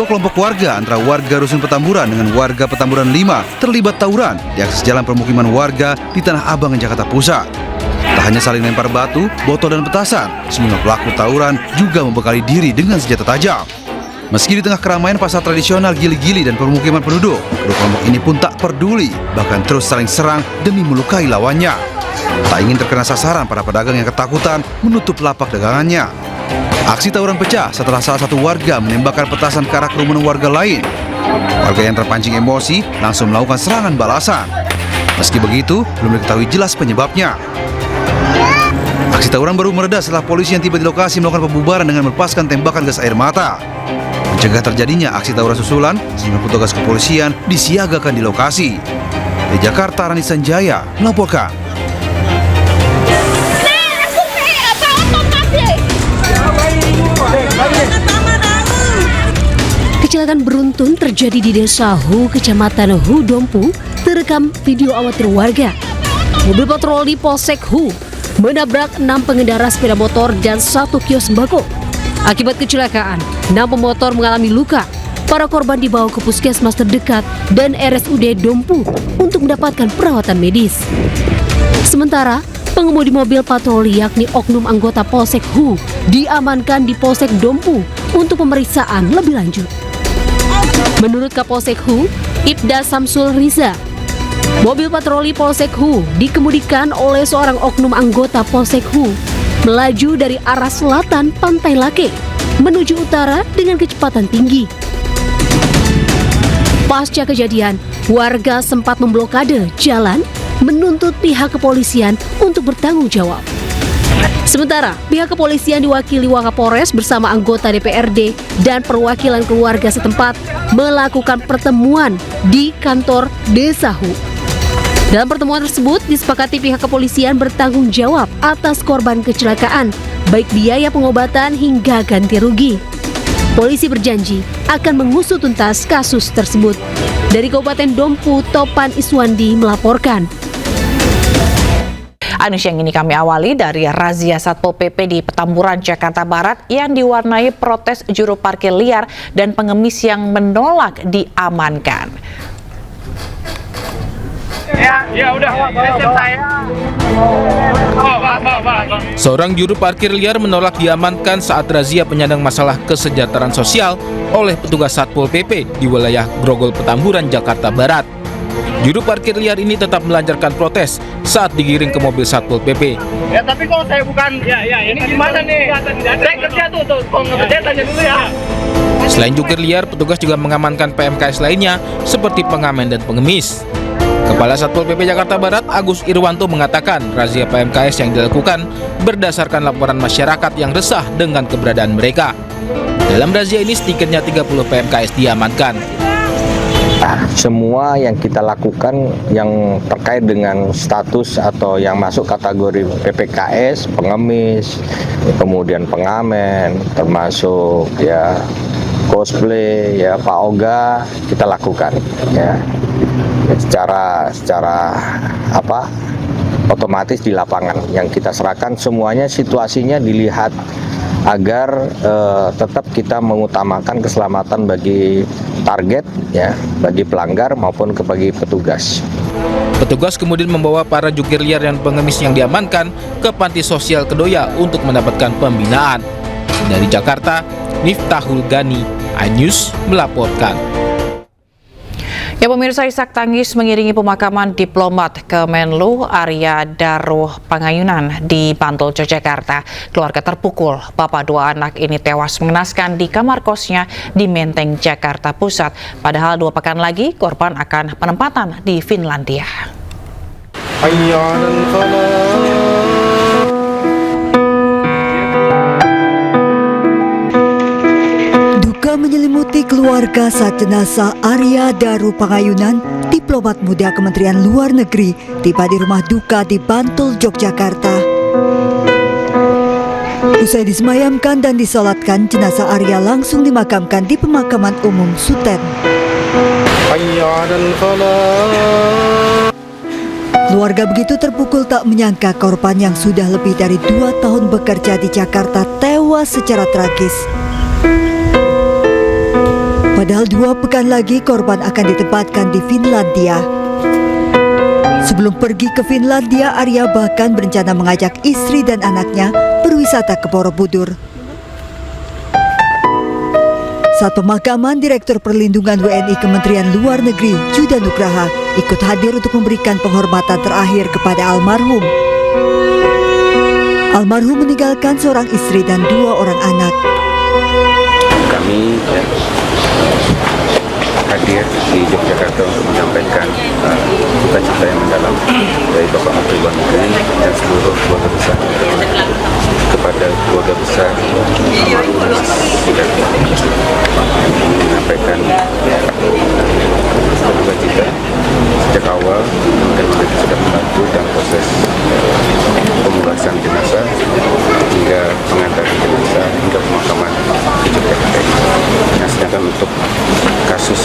Dua kelompok warga antara warga Rusun Petamburan dengan warga Petamburan 5 terlibat tawuran di akses jalan permukiman warga di Tanah Abang, Jakarta Pusat. Tak hanya saling lempar batu, botol dan petasan, sejumlah pelaku tawuran juga membekali diri dengan senjata tajam. Meski di tengah keramaian pasar tradisional Gili-Gili dan permukiman penduduk, kedua kelompok ini pun tak peduli, bahkan terus saling serang demi melukai lawannya. Tak ingin terkena sasaran, para pedagang yang ketakutan menutup lapak dagangannya. Aksi tawuran pecah setelah salah satu warga menembakkan petasan ke arah kerumunan warga lain. Warga yang terpancing emosi langsung melakukan serangan balasan. Meski begitu, belum diketahui jelas penyebabnya. Aksi tawuran baru mereda setelah polisi yang tiba di lokasi melakukan pembubaran dengan melepaskan tembakan gas air mata. Mencegah terjadinya aksi tawuran susulan, sejumlah petugas kepolisian disiagakan di lokasi. Di Jakarta, Rani Sanjaya melaporkan. Kecelakaan beruntun terjadi di Desa Hu, Kecamatan Hu Dompu, terekam video amatir warga. Mobil patroli Polsek Hu menabrak 6 pengendara sepeda motor dan 1 kios sembako. Akibat kecelakaan, 6 pemotor mengalami luka. Para korban dibawa ke puskesmas terdekat dan RSUD Dompu untuk mendapatkan perawatan medis. Sementara, pengemudi mobil patroli yakni oknum anggota Polsek Hu diamankan di Polsek Dompu untuk pemeriksaan lebih lanjut. Menurut Kapolsek Hu, Ibda Samsul Riza, mobil patroli Polsek Hu dikemudikan oleh seorang oknum anggota Polsek Hu melaju dari arah selatan Pantai Lake menuju utara dengan kecepatan tinggi. Pasca kejadian, warga sempat memblokade jalan menuntut pihak kepolisian untuk bertanggung jawab. Sementara, pihak kepolisian diwakili Wakapolres bersama anggota DPRD dan perwakilan keluarga setempat melakukan pertemuan di kantor Desa Hu. Dalam pertemuan tersebut, disepakati pihak kepolisian bertanggung jawab atas korban kecelakaan, baik biaya pengobatan hingga ganti rugi. Polisi berjanji akan mengusut tuntas kasus tersebut. Dari Kabupaten Dompu, Topan Iswandi melaporkan. Anus yang ini kami awali dari razia Satpol PP di Petamburan, Jakarta Barat yang diwarnai protes juru parkir liar dan pengemis yang menolak diamankan. Ya udah, saya. Seorang juru parkir liar menolak diamankan saat razia penyandang masalah kesejahteraan sosial oleh petugas Satpol PP di wilayah Grogol, Petamburan, Jakarta Barat. Juru parkir liar ini tetap melancarkan protes saat digiring ke mobil Satpol PP. Ya tapi kalau saya bukan, ini gimana nih? Saya kerja tuh, kalau nggak percaya tanya dulu ya. Selain jukir liar, petugas juga mengamankan PMKS lainnya seperti pengamen dan pengemis. Kepala Satpol PP Jakarta Barat, Agus Irwanto, mengatakan razia PMKS yang dilakukan berdasarkan laporan masyarakat yang resah dengan keberadaan mereka. Dalam razia ini sedikitnya 30 PMKS diamankan. Semua yang kita lakukan yang terkait dengan status atau yang masuk kategori PPKS, pengemis, kemudian pengamen, termasuk ya cosplay, ya Pak Oga, kita lakukan ya secara otomatis di lapangan. Yang kita serahkan semuanya situasinya dilihat agar tetap kita mengutamakan keselamatan bagi target, ya, bagi pelanggar maupun bagi petugas. Petugas kemudian membawa para jukir liar dan pengemis yang diamankan ke Panti Sosial Kedoya untuk mendapatkan pembinaan. Dari Jakarta, Miftahul Gani, iNews melaporkan. Ya pemirsa, isak tangis mengiringi pemakaman diplomat Kemenlu Arya Daru Pangayunan di Bantul, Yogyakarta. Keluarga terpukul, bapak 2 anak ini tewas mengenaskan di kamar kosnya di Menteng, Jakarta Pusat. Padahal 2 pekan lagi korban akan penempatan di Finlandia. Menyelimuti keluarga saat jenazah Arya Daru Pangayunan, diplomat muda Kementerian Luar Negeri, tiba di rumah duka di Bantul, Yogyakarta. Usai disemayamkan dan disolatkan, jenazah Arya langsung dimakamkan di pemakaman umum Suten. Keluarga begitu terpukul tak menyangka korban yang sudah lebih dari 2 tahun bekerja di Jakarta tewas secara tragis. Padahal 2 pekan lagi korban akan ditempatkan di Finlandia. Sebelum pergi ke Finlandia, Arya bahkan berencana mengajak istri dan anaknya berwisata ke Borobudur. Saat pemakaman, Direktur Perlindungan WNI Kementerian Luar Negeri Juda Nugraha ikut hadir untuk memberikan penghormatan terakhir kepada almarhum. Almarhum meninggalkan seorang istri dan 2 orang anak. Kami hadir di Yogyakarta untuk menyampaikan duka cita yang mendalam dari Bapak Menteri Luar Negeri dan seluruh keluarga besar kepada keluarga besar almarhum sudah menyampaikan duka cita sejak awal dan kita sudah membantu dalam proses pemulasan jenazah hingga pengantaran jenazah hingga pemakaman di Yogyakarta. Nah, sedangkan untuk kasus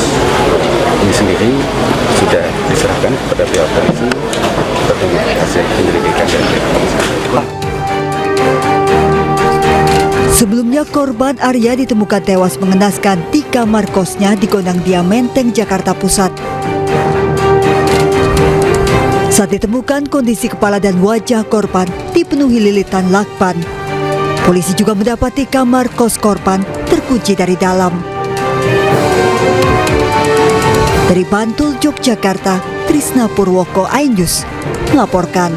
ini sendiri sudah diserahkan kepada pihak polisi untuk hasil penyelidikan dan pemeriksaan. Sebelumnya korban Arya ditemukan tewas mengenaskan di kamar kosnya di Gondang Dia Menteng, Jakarta Pusat. Saat ditemukan, kondisi kepala dan wajah korban dipenuhi lilitan lakban. Polisi juga mendapati kamar kos korban terkunci dari dalam. Dari Bantul, Yogyakarta, Trisna Purwoko, Ainus melaporkan.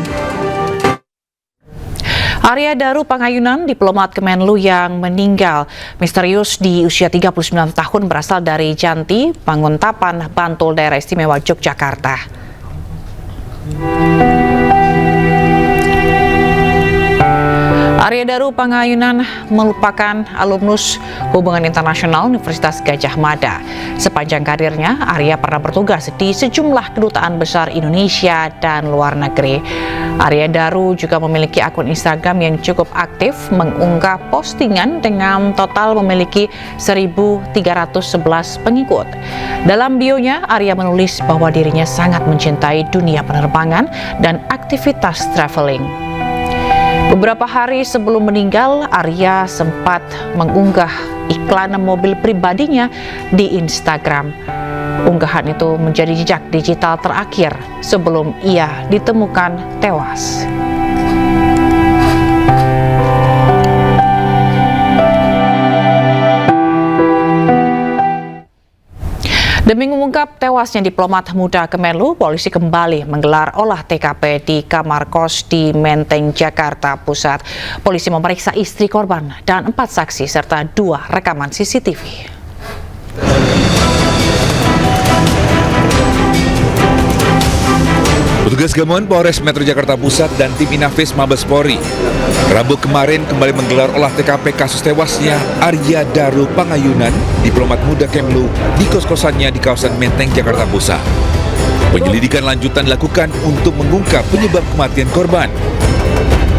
Arya Daru Pangayunan, diplomat Kemenlu yang meninggal misterius di usia 39 tahun berasal dari Janti, Banguntapan, Bantul, Daerah Istimewa Yogyakarta. Arya Daru Pangayunan merupakan alumnus Hubungan Internasional Universitas Gadjah Mada. Sepanjang karirnya, Arya pernah bertugas di sejumlah kedutaan besar Indonesia dan luar negeri. Arya Daru juga memiliki akun Instagram yang cukup aktif, mengunggah postingan dengan total memiliki 1.311 pengikut. Dalam bionya, Arya menulis bahwa dirinya sangat mencintai dunia penerbangan dan aktivitas traveling. Beberapa hari sebelum meninggal, Arya sempat mengunggah iklan mobil pribadinya di Instagram. Unggahan itu menjadi jejak digital terakhir sebelum ia ditemukan tewas. Demi mengungkap tewasnya diplomat muda Kemenlu, polisi kembali menggelar olah TKP di kamar kos di Menteng, Jakarta Pusat. Polisi memeriksa istri korban dan 4 saksi serta 2 rekaman CCTV. Petugas gabungan Polres Metro Jakarta Pusat dan tim Inafis Mabes Polri Rabu kemarin kembali menggelar olah TKP kasus tewasnya Arya Daru Pangayunan, diplomat muda Kemlu, di kos-kosannya di kawasan Menteng, Jakarta Pusat. Penyelidikan lanjutan dilakukan untuk mengungkap penyebab kematian korban.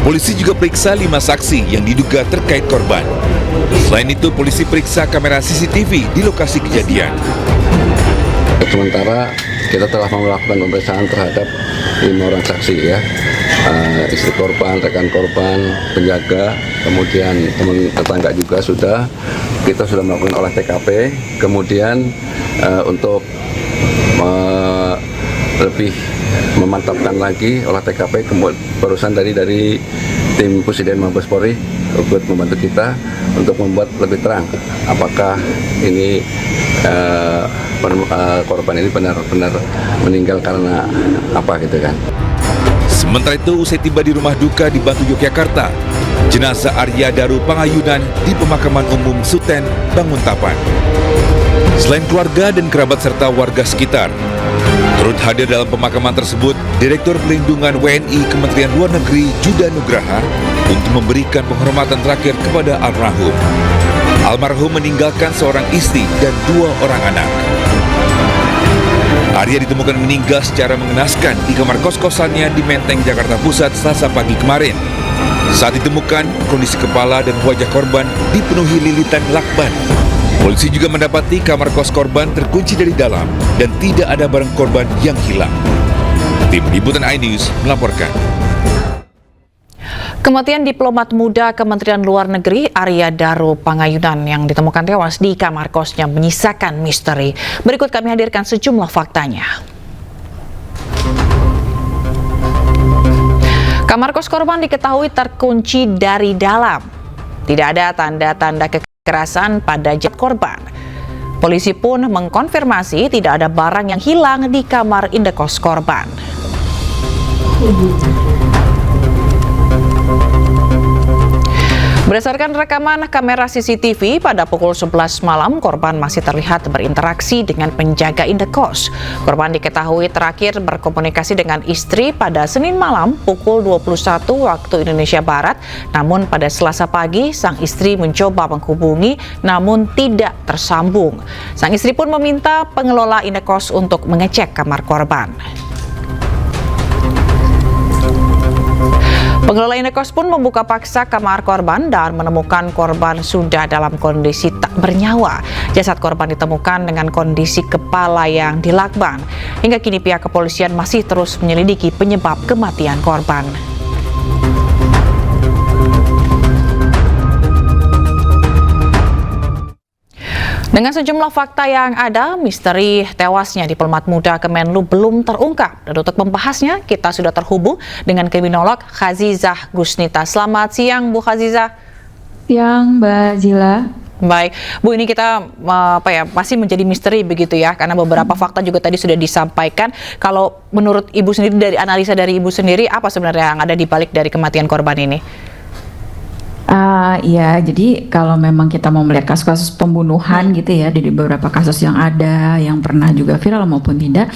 Polisi juga periksa 5 saksi yang diduga terkait korban. Selain itu, polisi periksa kamera CCTV di lokasi kejadian. Sementara kita telah melakukan pemeriksaan terhadap 5 orang saksi ya, istri korban, rekan korban, penjaga, kemudian teman tetangga juga kita sudah melakukan olah TKP. Kemudian untuk lebih memantapkan lagi olah TKP, barusan dari tim Pusiden Mabes Polri ikut membantu kita untuk membuat lebih terang apakah ini korban ini benar-benar meninggal karena apa gitu kan. Sementara itu, usai tiba di rumah duka di Bantul, Yogyakarta, jenazah Arya Daru Pangayunan di pemakaman umum Suten, Banguntapan. Selain keluarga dan kerabat serta warga sekitar, turut hadir dalam pemakaman tersebut Direktur Perlindungan WNI Kementerian Luar Negeri Juda Nugraha untuk memberikan penghormatan terakhir kepada almarhum. Almarhum meninggalkan seorang istri dan 2 orang anak. Arya ditemukan meninggal secara mengenaskan di kamar kos-kosannya di Menteng, Jakarta Pusat Selasa pagi kemarin. Saat ditemukan, kondisi kepala dan wajah korban dipenuhi lilitan lakban. Polisi juga mendapati kamar kos korban terkunci dari dalam dan tidak ada barang korban yang hilang. Tim Liputan iNews melaporkan. Kematian diplomat muda Kementerian Luar Negeri Arya Daru Pangayunan yang ditemukan tewas di kamar kosnya menyisakan misteri. Berikut kami hadirkan sejumlah faktanya. Kamar kos korban diketahui terkunci dari dalam. Tidak ada tanda-tanda kekerasan pada jasad korban. Polisi pun mengkonfirmasi tidak ada barang yang hilang di kamar indekos korban. Berdasarkan rekaman kamera CCTV, pada pukul 11 malam korban masih terlihat berinteraksi dengan penjaga indekos. Korban diketahui terakhir berkomunikasi dengan istri pada Senin malam pukul 21 waktu Indonesia Barat. Namun pada Selasa pagi, sang istri mencoba menghubungi namun tidak tersambung. Sang istri pun meminta pengelola indekos untuk mengecek kamar korban. Pengelola indekos pun membuka paksa kamar korban dan menemukan korban sudah dalam kondisi tak bernyawa. Jasad korban ditemukan dengan kondisi kepala yang dilakban. Hingga kini pihak kepolisian masih terus menyelidiki penyebab kematian korban. Dengan sejumlah fakta yang ada, misteri tewasnya diplomat muda Kemenlu belum terungkap. Dan untuk membahasnya, kita sudah terhubung dengan kriminolog Khazizah Gusnita. Selamat siang, Bu Khazizah. Siang, Mbak Zila. Baik, Bu, ini kita masih menjadi misteri begitu ya, karena beberapa fakta juga tadi sudah disampaikan. Kalau menurut Ibu sendiri, dari analisa dari Ibu sendiri, apa sebenarnya yang ada di balik dari kematian korban ini? Ya, jadi kalau memang kita mau melihat kasus-kasus pembunuhan gitu ya, dari beberapa kasus yang ada, yang pernah juga viral maupun tidak,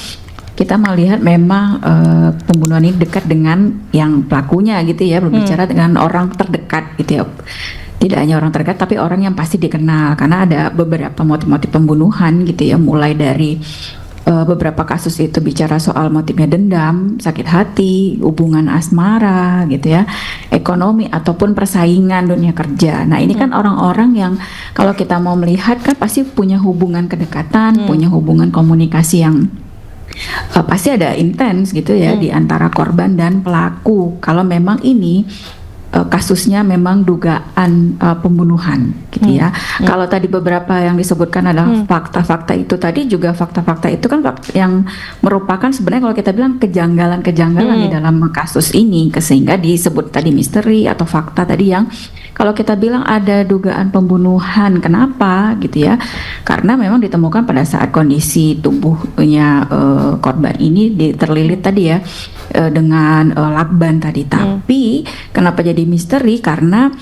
kita melihat memang pembunuhan ini dekat dengan yang pelakunya gitu ya, berbicara dengan orang terdekat gitu ya. Tidak hanya orang terdekat, tapi orang yang pasti dikenal, karena ada beberapa motif-motif pembunuhan gitu ya, mulai dari beberapa kasus itu bicara soal motifnya dendam, sakit hati, hubungan asmara gitu ya, ekonomi ataupun persaingan dunia kerja. Nah ini kan orang-orang yang kalau kita mau melihat kan pasti punya hubungan kedekatan, punya hubungan komunikasi yang pasti ada intens gitu ya di antara korban dan pelaku. Kalau memang ini kasusnya memang dugaan pembunuhan gitu ya. Kalau tadi beberapa yang disebutkan adalah fakta-fakta itu tadi, juga fakta-fakta itu kan yang merupakan sebenarnya kalau kita bilang kejanggalan-kejanggalan di dalam kasus ini, sehingga disebut tadi misteri atau fakta tadi yang kalau kita bilang ada dugaan pembunuhan. Kenapa gitu ya? Karena memang ditemukan pada saat kondisi tubuhnya korban ini terlilit tadi ya dengan lakban tadi. Tapi kenapa jadi misteri? Karena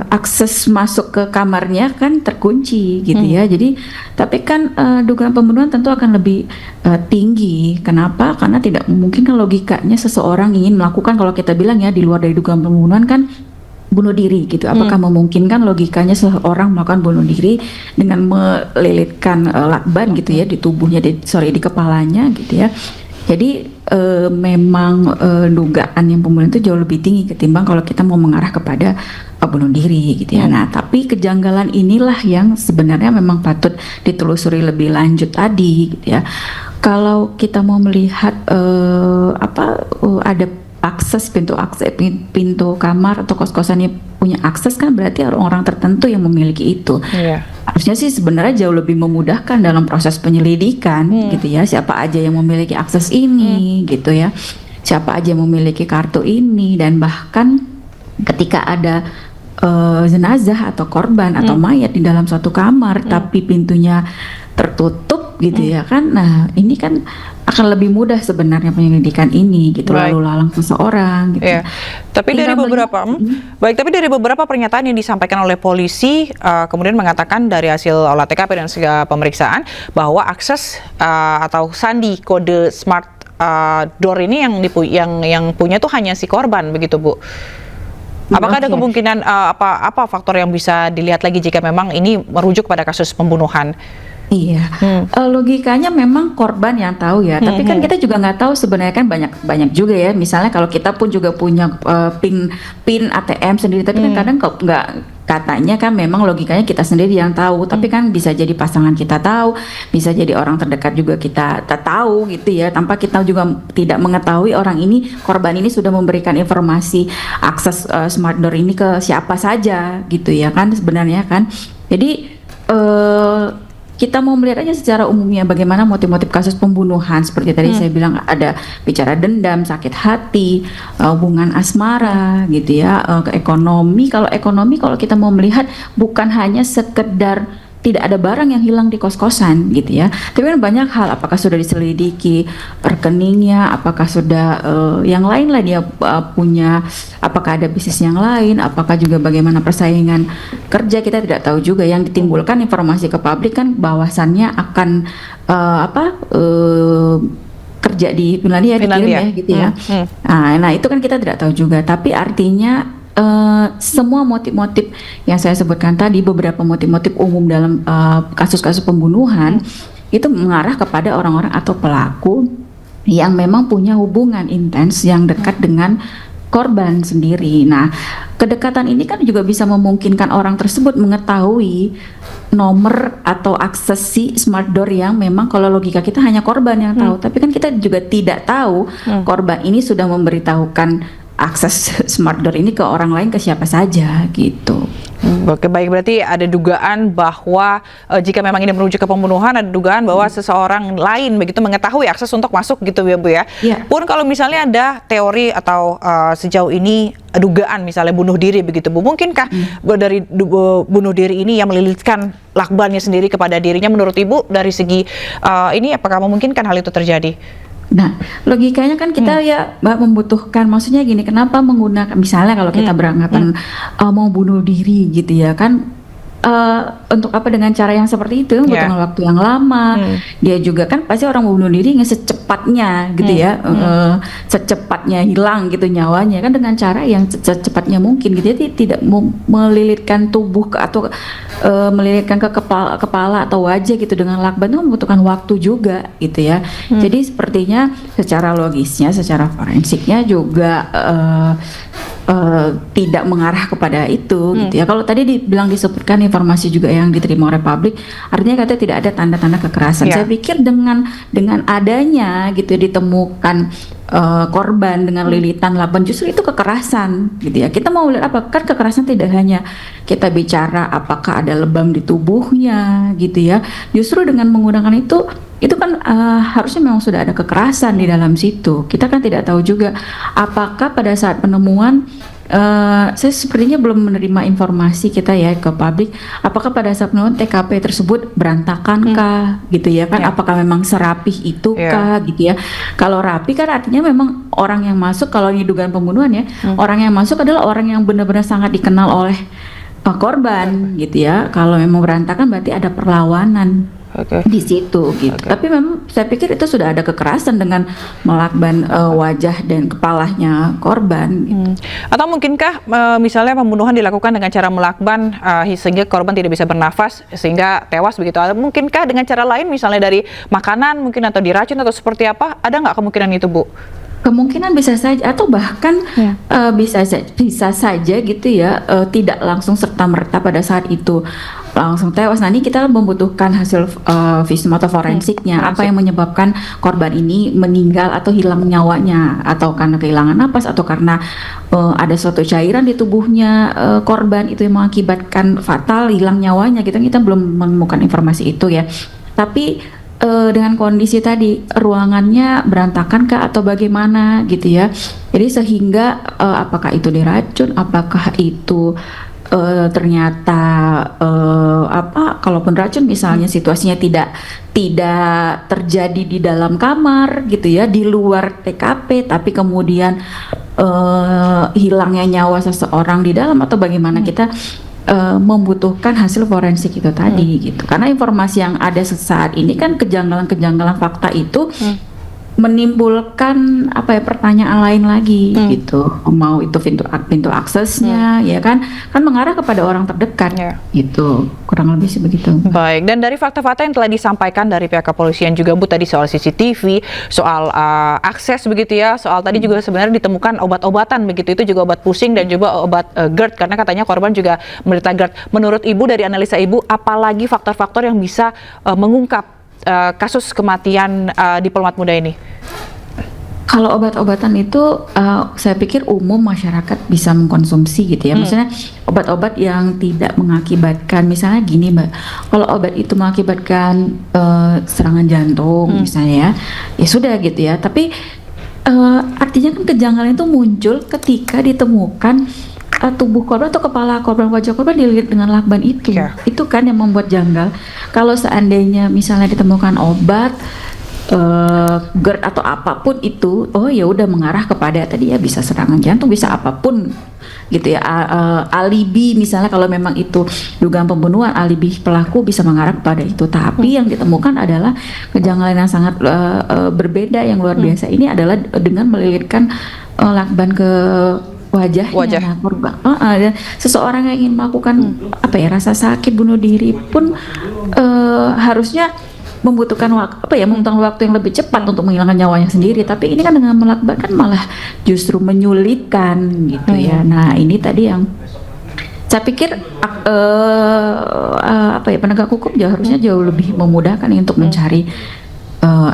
akses masuk ke kamarnya kan terkunci gitu ya. Jadi tapi kan dugaan pembunuhan tentu akan lebih tinggi. Kenapa? Karena tidak mungkin kan logikanya seseorang ingin melakukan, kalau kita bilang ya di luar dari dugaan pembunuhan kan bunuh diri gitu. Apakah memungkinkan logikanya seseorang melakukan bunuh diri dengan melilitkan lakban gitu ya di tubuhnya, di kepalanya gitu ya. Jadi memang dugaan yang pembunuhan itu jauh lebih tinggi ketimbang kalau kita mau mengarah kepada bunuh diri gitu ya. Nah, tapi kejanggalan inilah yang sebenarnya memang patut ditelusuri lebih lanjut tadi gitu ya. Kalau kita mau melihat ada pintu kamar atau kos-kosannya punya akses, kan berarti orang-orang tertentu yang memiliki itu. Harusnya sih sebenarnya jauh lebih memudahkan dalam proses penyelidikan gitu ya, siapa aja yang memiliki akses ini gitu ya, siapa aja yang memiliki kartu ini, dan bahkan ketika ada jenazah atau korban atau mayat di dalam suatu kamar tapi pintunya tertutup gitu ya kan. Nah ini kan akan lebih mudah sebenarnya penyelidikan ini gitu, lalu lalang seseorang gitu. Tapi dari beberapa pernyataan yang disampaikan oleh polisi kemudian mengatakan dari hasil olah TKP dan segala pemeriksaan bahwa akses atau sandi kode smart door ini yang punya tuh hanya si korban begitu, Bu. Apakah ada kemungkinan apa faktor yang bisa dilihat lagi jika memang ini merujuk pada kasus pembunuhan? Iya, logikanya memang korban yang tahu ya. Tapi kan kita juga nggak tahu sebenarnya, kan banyak juga ya. Misalnya kalau kita pun juga punya pin ATM sendiri, tapi kan kadang nggak katanya kan memang logikanya kita sendiri yang tahu, tapi kan bisa jadi pasangan kita tahu, bisa jadi orang terdekat juga kita tahu gitu ya, tanpa kita juga tidak mengetahui orang ini, korban ini sudah memberikan informasi akses smart door ini ke siapa saja gitu ya kan sebenarnya kan. Jadi kita mau melihat aja secara umumnya bagaimana motif-motif kasus pembunuhan seperti tadi saya bilang, ada bicara dendam, sakit hati, hubungan asmara gitu ya, ekonomi. Kalau kita mau melihat bukan hanya sekedar tidak ada barang yang hilang di kos-kosan gitu ya, tapi kan banyak hal, apakah sudah diselidiki rekeningnya, apakah sudah yang lain lah dia punya, apakah ada bisnis yang lain, apakah juga bagaimana persaingan kerja, kita tidak tahu juga. Yang ditimbulkan informasi ke publik kan bahwasannya akan kerja di Finlandia dikirim ya gitu ya. Nah itu kan kita tidak tahu juga, tapi artinya semua motif-motif yang saya sebutkan tadi, beberapa motif-motif umum dalam kasus-kasus pembunuhan itu mengarah kepada orang-orang atau pelaku yang memang punya hubungan intens yang dekat dengan korban sendiri. Nah, kedekatan ini kan juga bisa memungkinkan orang tersebut mengetahui nomor atau akses si smart door yang memang kalau logika kita hanya korban yang tahu, tapi kan kita juga tidak tahu korban ini sudah memberitahukan akses smart door ini ke orang lain, ke siapa saja gitu. Oke, baik, berarti ada dugaan bahwa jika memang ini merujuk ke pembunuhan, ada dugaan bahwa seseorang lain begitu mengetahui akses untuk masuk gitu ya Bu ya. Pun kalau misalnya ada teori atau sejauh ini dugaan misalnya bunuh diri begitu Bu, mungkinkah dari bunuh diri ini yang melilitkan lakbannya sendiri kepada dirinya, menurut Ibu dari segi ini apakah memungkinkan hal itu terjadi? Nah, logikanya kan kita ya membutuhkan, maksudnya gini, kenapa menggunakan, misalnya kalau kita beranggapan mau bunuh diri gitu ya kan, untuk apa dengan cara yang seperti itu, membutuhkan waktu yang lama. Dia juga kan pasti orang mau bunuh diri secepatnya gitu ya, secepatnya hilang gitu nyawanya kan dengan cara yang secepatnya mungkin gitu. Jadi tidak melilitkan tubuh atau melilitkan ke kepala atau wajah gitu dengan lakban, itu membutuhkan waktu juga gitu ya. Jadi sepertinya secara logisnya, secara forensiknya juga tidak mengarah kepada itu gitu ya. Kalau tadi disebutkan informasi juga yang diterima oleh publik, artinya katanya tidak ada tanda-tanda kekerasan. Saya pikir dengan adanya gitu ditemukan korban dengan lilitan lakban, justru itu kekerasan gitu ya. Kita mau lihat apa, kan kekerasan tidak hanya kita bicara apakah ada lebam di tubuhnya gitu ya. Justru dengan menggunakan itu kan harusnya memang sudah ada kekerasan di dalam situ. Kita kan tidak tahu juga apakah pada saat penemuan, saya sepertinya belum menerima informasi kita ya ke publik, apakah pada saat penemuan TKP tersebut berantakan kah gitu ya kan, apakah memang serapih itu kah gitu ya. Kalau rapi kan artinya memang orang yang masuk, kalau ini dugaan pembunuhan ya, orang yang masuk adalah orang yang benar-benar sangat dikenal oleh korban gitu ya. Kalau memang berantakan berarti ada perlawanan di situ gitu. Tapi memang saya pikir itu sudah ada kekerasan dengan melakban wajah dan kepalanya korban gitu. Atau mungkinkah misalnya pembunuhan dilakukan dengan cara melakban sehingga korban tidak bisa bernafas sehingga tewas begitu? Atau mungkinkah dengan cara lain, misalnya dari makanan mungkin atau diracun atau seperti apa? Ada nggak kemungkinan itu Bu? Kemungkinan bisa saja, atau bahkan bisa saja gitu ya, tidak langsung serta-merta pada saat itu langsung tewas. Nah, ini kita membutuhkan hasil visum atau forensiknya, apa yang menyebabkan korban ini meninggal atau hilang nyawanya, atau karena kehilangan napas, atau karena ada suatu cairan di tubuhnya korban itu yang mengakibatkan fatal hilang nyawanya gitu. Kita belum menemukan informasi itu ya. Tapi dengan kondisi tadi, ruangannya berantakan kah atau bagaimana gitu ya. Jadi sehingga apakah itu diracun, apakah itu ternyata kalaupun racun misalnya situasinya tidak terjadi di dalam kamar gitu ya, di luar TKP, tapi kemudian hilangnya nyawa seseorang di dalam, atau bagaimana, kita membutuhkan hasil forensik itu tadi gitu. Karena informasi yang ada saat ini kan kejanggalan-kejanggalan fakta itu menimbulkan pertanyaan lain lagi gitu, mau itu pintu aksesnya ya kan mengarah kepada orang terdekat gitu, kurang lebih sih begitu. Baik, dan dari fakta-fakta yang telah disampaikan dari pihak kepolisian juga Bu tadi soal CCTV, soal akses begitu ya, soal tadi juga sebenarnya ditemukan obat-obatan begitu, itu juga obat pusing dan juga obat GERD karena katanya korban juga menderita GERD. Menurut Ibu, dari analisa Ibu, apalagi faktor-faktor yang bisa mengungkap kasus kematian diplomat muda ini? Kalau obat-obatan itu saya pikir umum masyarakat bisa mengkonsumsi gitu ya. Maksudnya obat-obat yang tidak mengakibatkan, misalnya gini Mbak, kalau obat itu mengakibatkan serangan jantung misalnya ya sudah gitu ya. Tapi artinya kan kejanggalan itu muncul ketika ditemukan tubuh korban atau kepala korban, wajah korban dililit dengan lakban itu. Itu kan yang membuat janggal. Kalau seandainya misalnya ditemukan obat GERD atau apapun itu, oh ya udah mengarah kepada tadi ya, bisa serangan jantung, bisa apapun gitu ya. Alibi misalnya, kalau memang itu dugaan pembunuhan, alibi pelaku bisa mengarah kepada itu. Tapi yang ditemukan adalah kejanggalan yang sangat berbeda, yang luar biasa ini adalah dengan melilitkan lakban ke wajahnya. Nah, korban, dan seseorang yang ingin melakukan rasa sakit bunuh diri pun harusnya membutuhkan membutuhkan waktu yang lebih cepat untuk menghilangkan nyawanya sendiri. Tapi ini kan dengan melakban kan malah justru menyulitkan gitu ya. Nah, ini tadi yang saya pikir penegak hukum harusnya jauh lebih memudahkan untuk mencari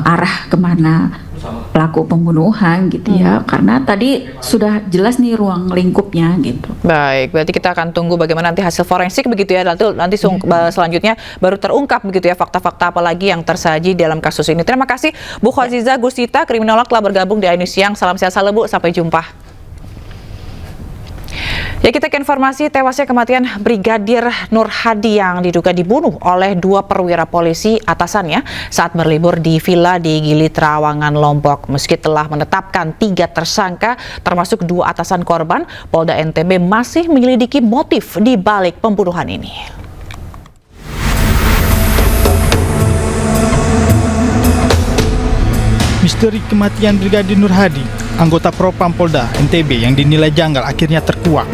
arah kemana pelaku pembunuhan gitu ya, karena tadi sudah jelas nih ruang lingkupnya gitu. Baik, berarti kita akan tunggu bagaimana nanti hasil forensik begitu ya, nanti selanjutnya baru terungkap begitu ya fakta-fakta apa lagi yang tersaji dalam kasus ini. Terima kasih Bu Khaziza Gustita, kriminolog, telah bergabung di iNews Siang. Salam sehat selalu Bu, sampai jumpa. Ya, kita ke informasi tewasnya kematian Brigadir Nur Hadi yang diduga dibunuh oleh 2 perwira polisi atasannya saat berlibur di villa di Gili Trawangan, Lombok. Meski telah menetapkan 3 tersangka termasuk 2 atasan korban, Polda NTB masih menyelidiki motif di balik pembunuhan ini. Misteri kematian Brigadir Nur Hadi, anggota Propam Polda NTB yang dinilai janggal akhirnya terkuak.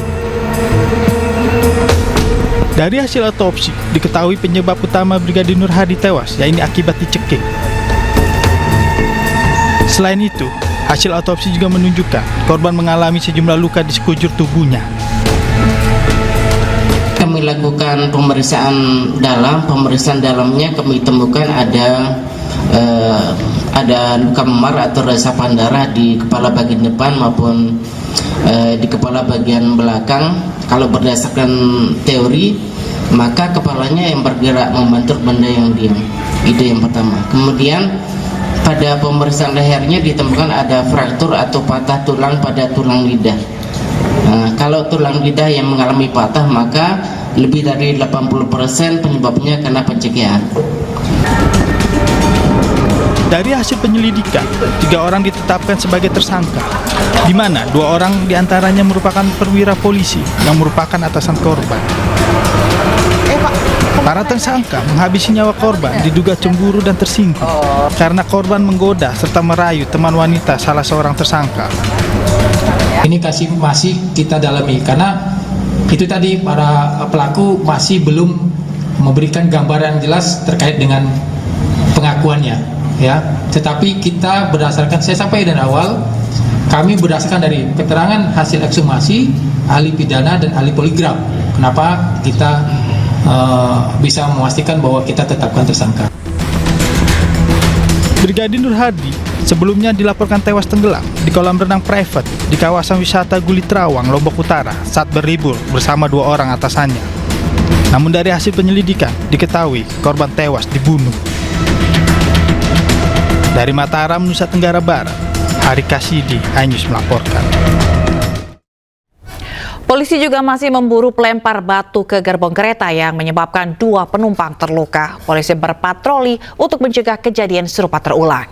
Dari hasil otopsi, diketahui penyebab utama Brigadir Nur Hadi tewas, yaitu akibat dicekik. Selain itu, hasil otopsi juga menunjukkan korban mengalami sejumlah luka di sekujur tubuhnya. Kami lakukan pemeriksaan dalamnya kami temukan ada luka memar atau resapan darah di kepala bagian depan maupun di kepala bagian belakang. Kalau berdasarkan teori, maka kepalanya yang bergerak membentur benda yang diam. Itu yang pertama. Kemudian pada pemeriksaan lehernya ditemukan ada fraktur atau patah tulang pada tulang lidah. Kalau tulang lidah yang mengalami patah, maka lebih dari 80% penyebabnya karena pencegahan. Dari hasil penyelidikan, 3 orang ditetapkan sebagai tersangka, di mana 2 orang diantaranya merupakan perwira polisi yang merupakan atasan korban. Para tersangka menghabisi nyawa korban diduga cemburu dan tersinggung karena korban menggoda serta merayu teman wanita salah seorang tersangka. Ini masih kita dalami karena itu tadi para pelaku masih belum memberikan gambaran jelas terkait dengan pengakuannya. Ya, tetapi kita berdasarkan, saya sampaikan dari awal, kami berdasarkan dari keterangan hasil ekshumasi, ahli pidana dan ahli poligraf. Kenapa kita bisa memastikan bahwa kita tetapkan tersangka. Brigadir Nur Hadi sebelumnya dilaporkan tewas tenggelam di kolam renang private di kawasan wisata Gili Trawang, Lombok Utara saat berlibur bersama 2 orang atasannya. Namun dari hasil penyelidikan diketahui korban tewas dibunuh. Dari Mataram, Nusa Tenggara Barat, Hari Kasidi, iNews melaporkan. Polisi juga masih memburu pelempar batu ke gerbong kereta yang menyebabkan 2 penumpang terluka. Polisi berpatroli untuk mencegah kejadian serupa terulang.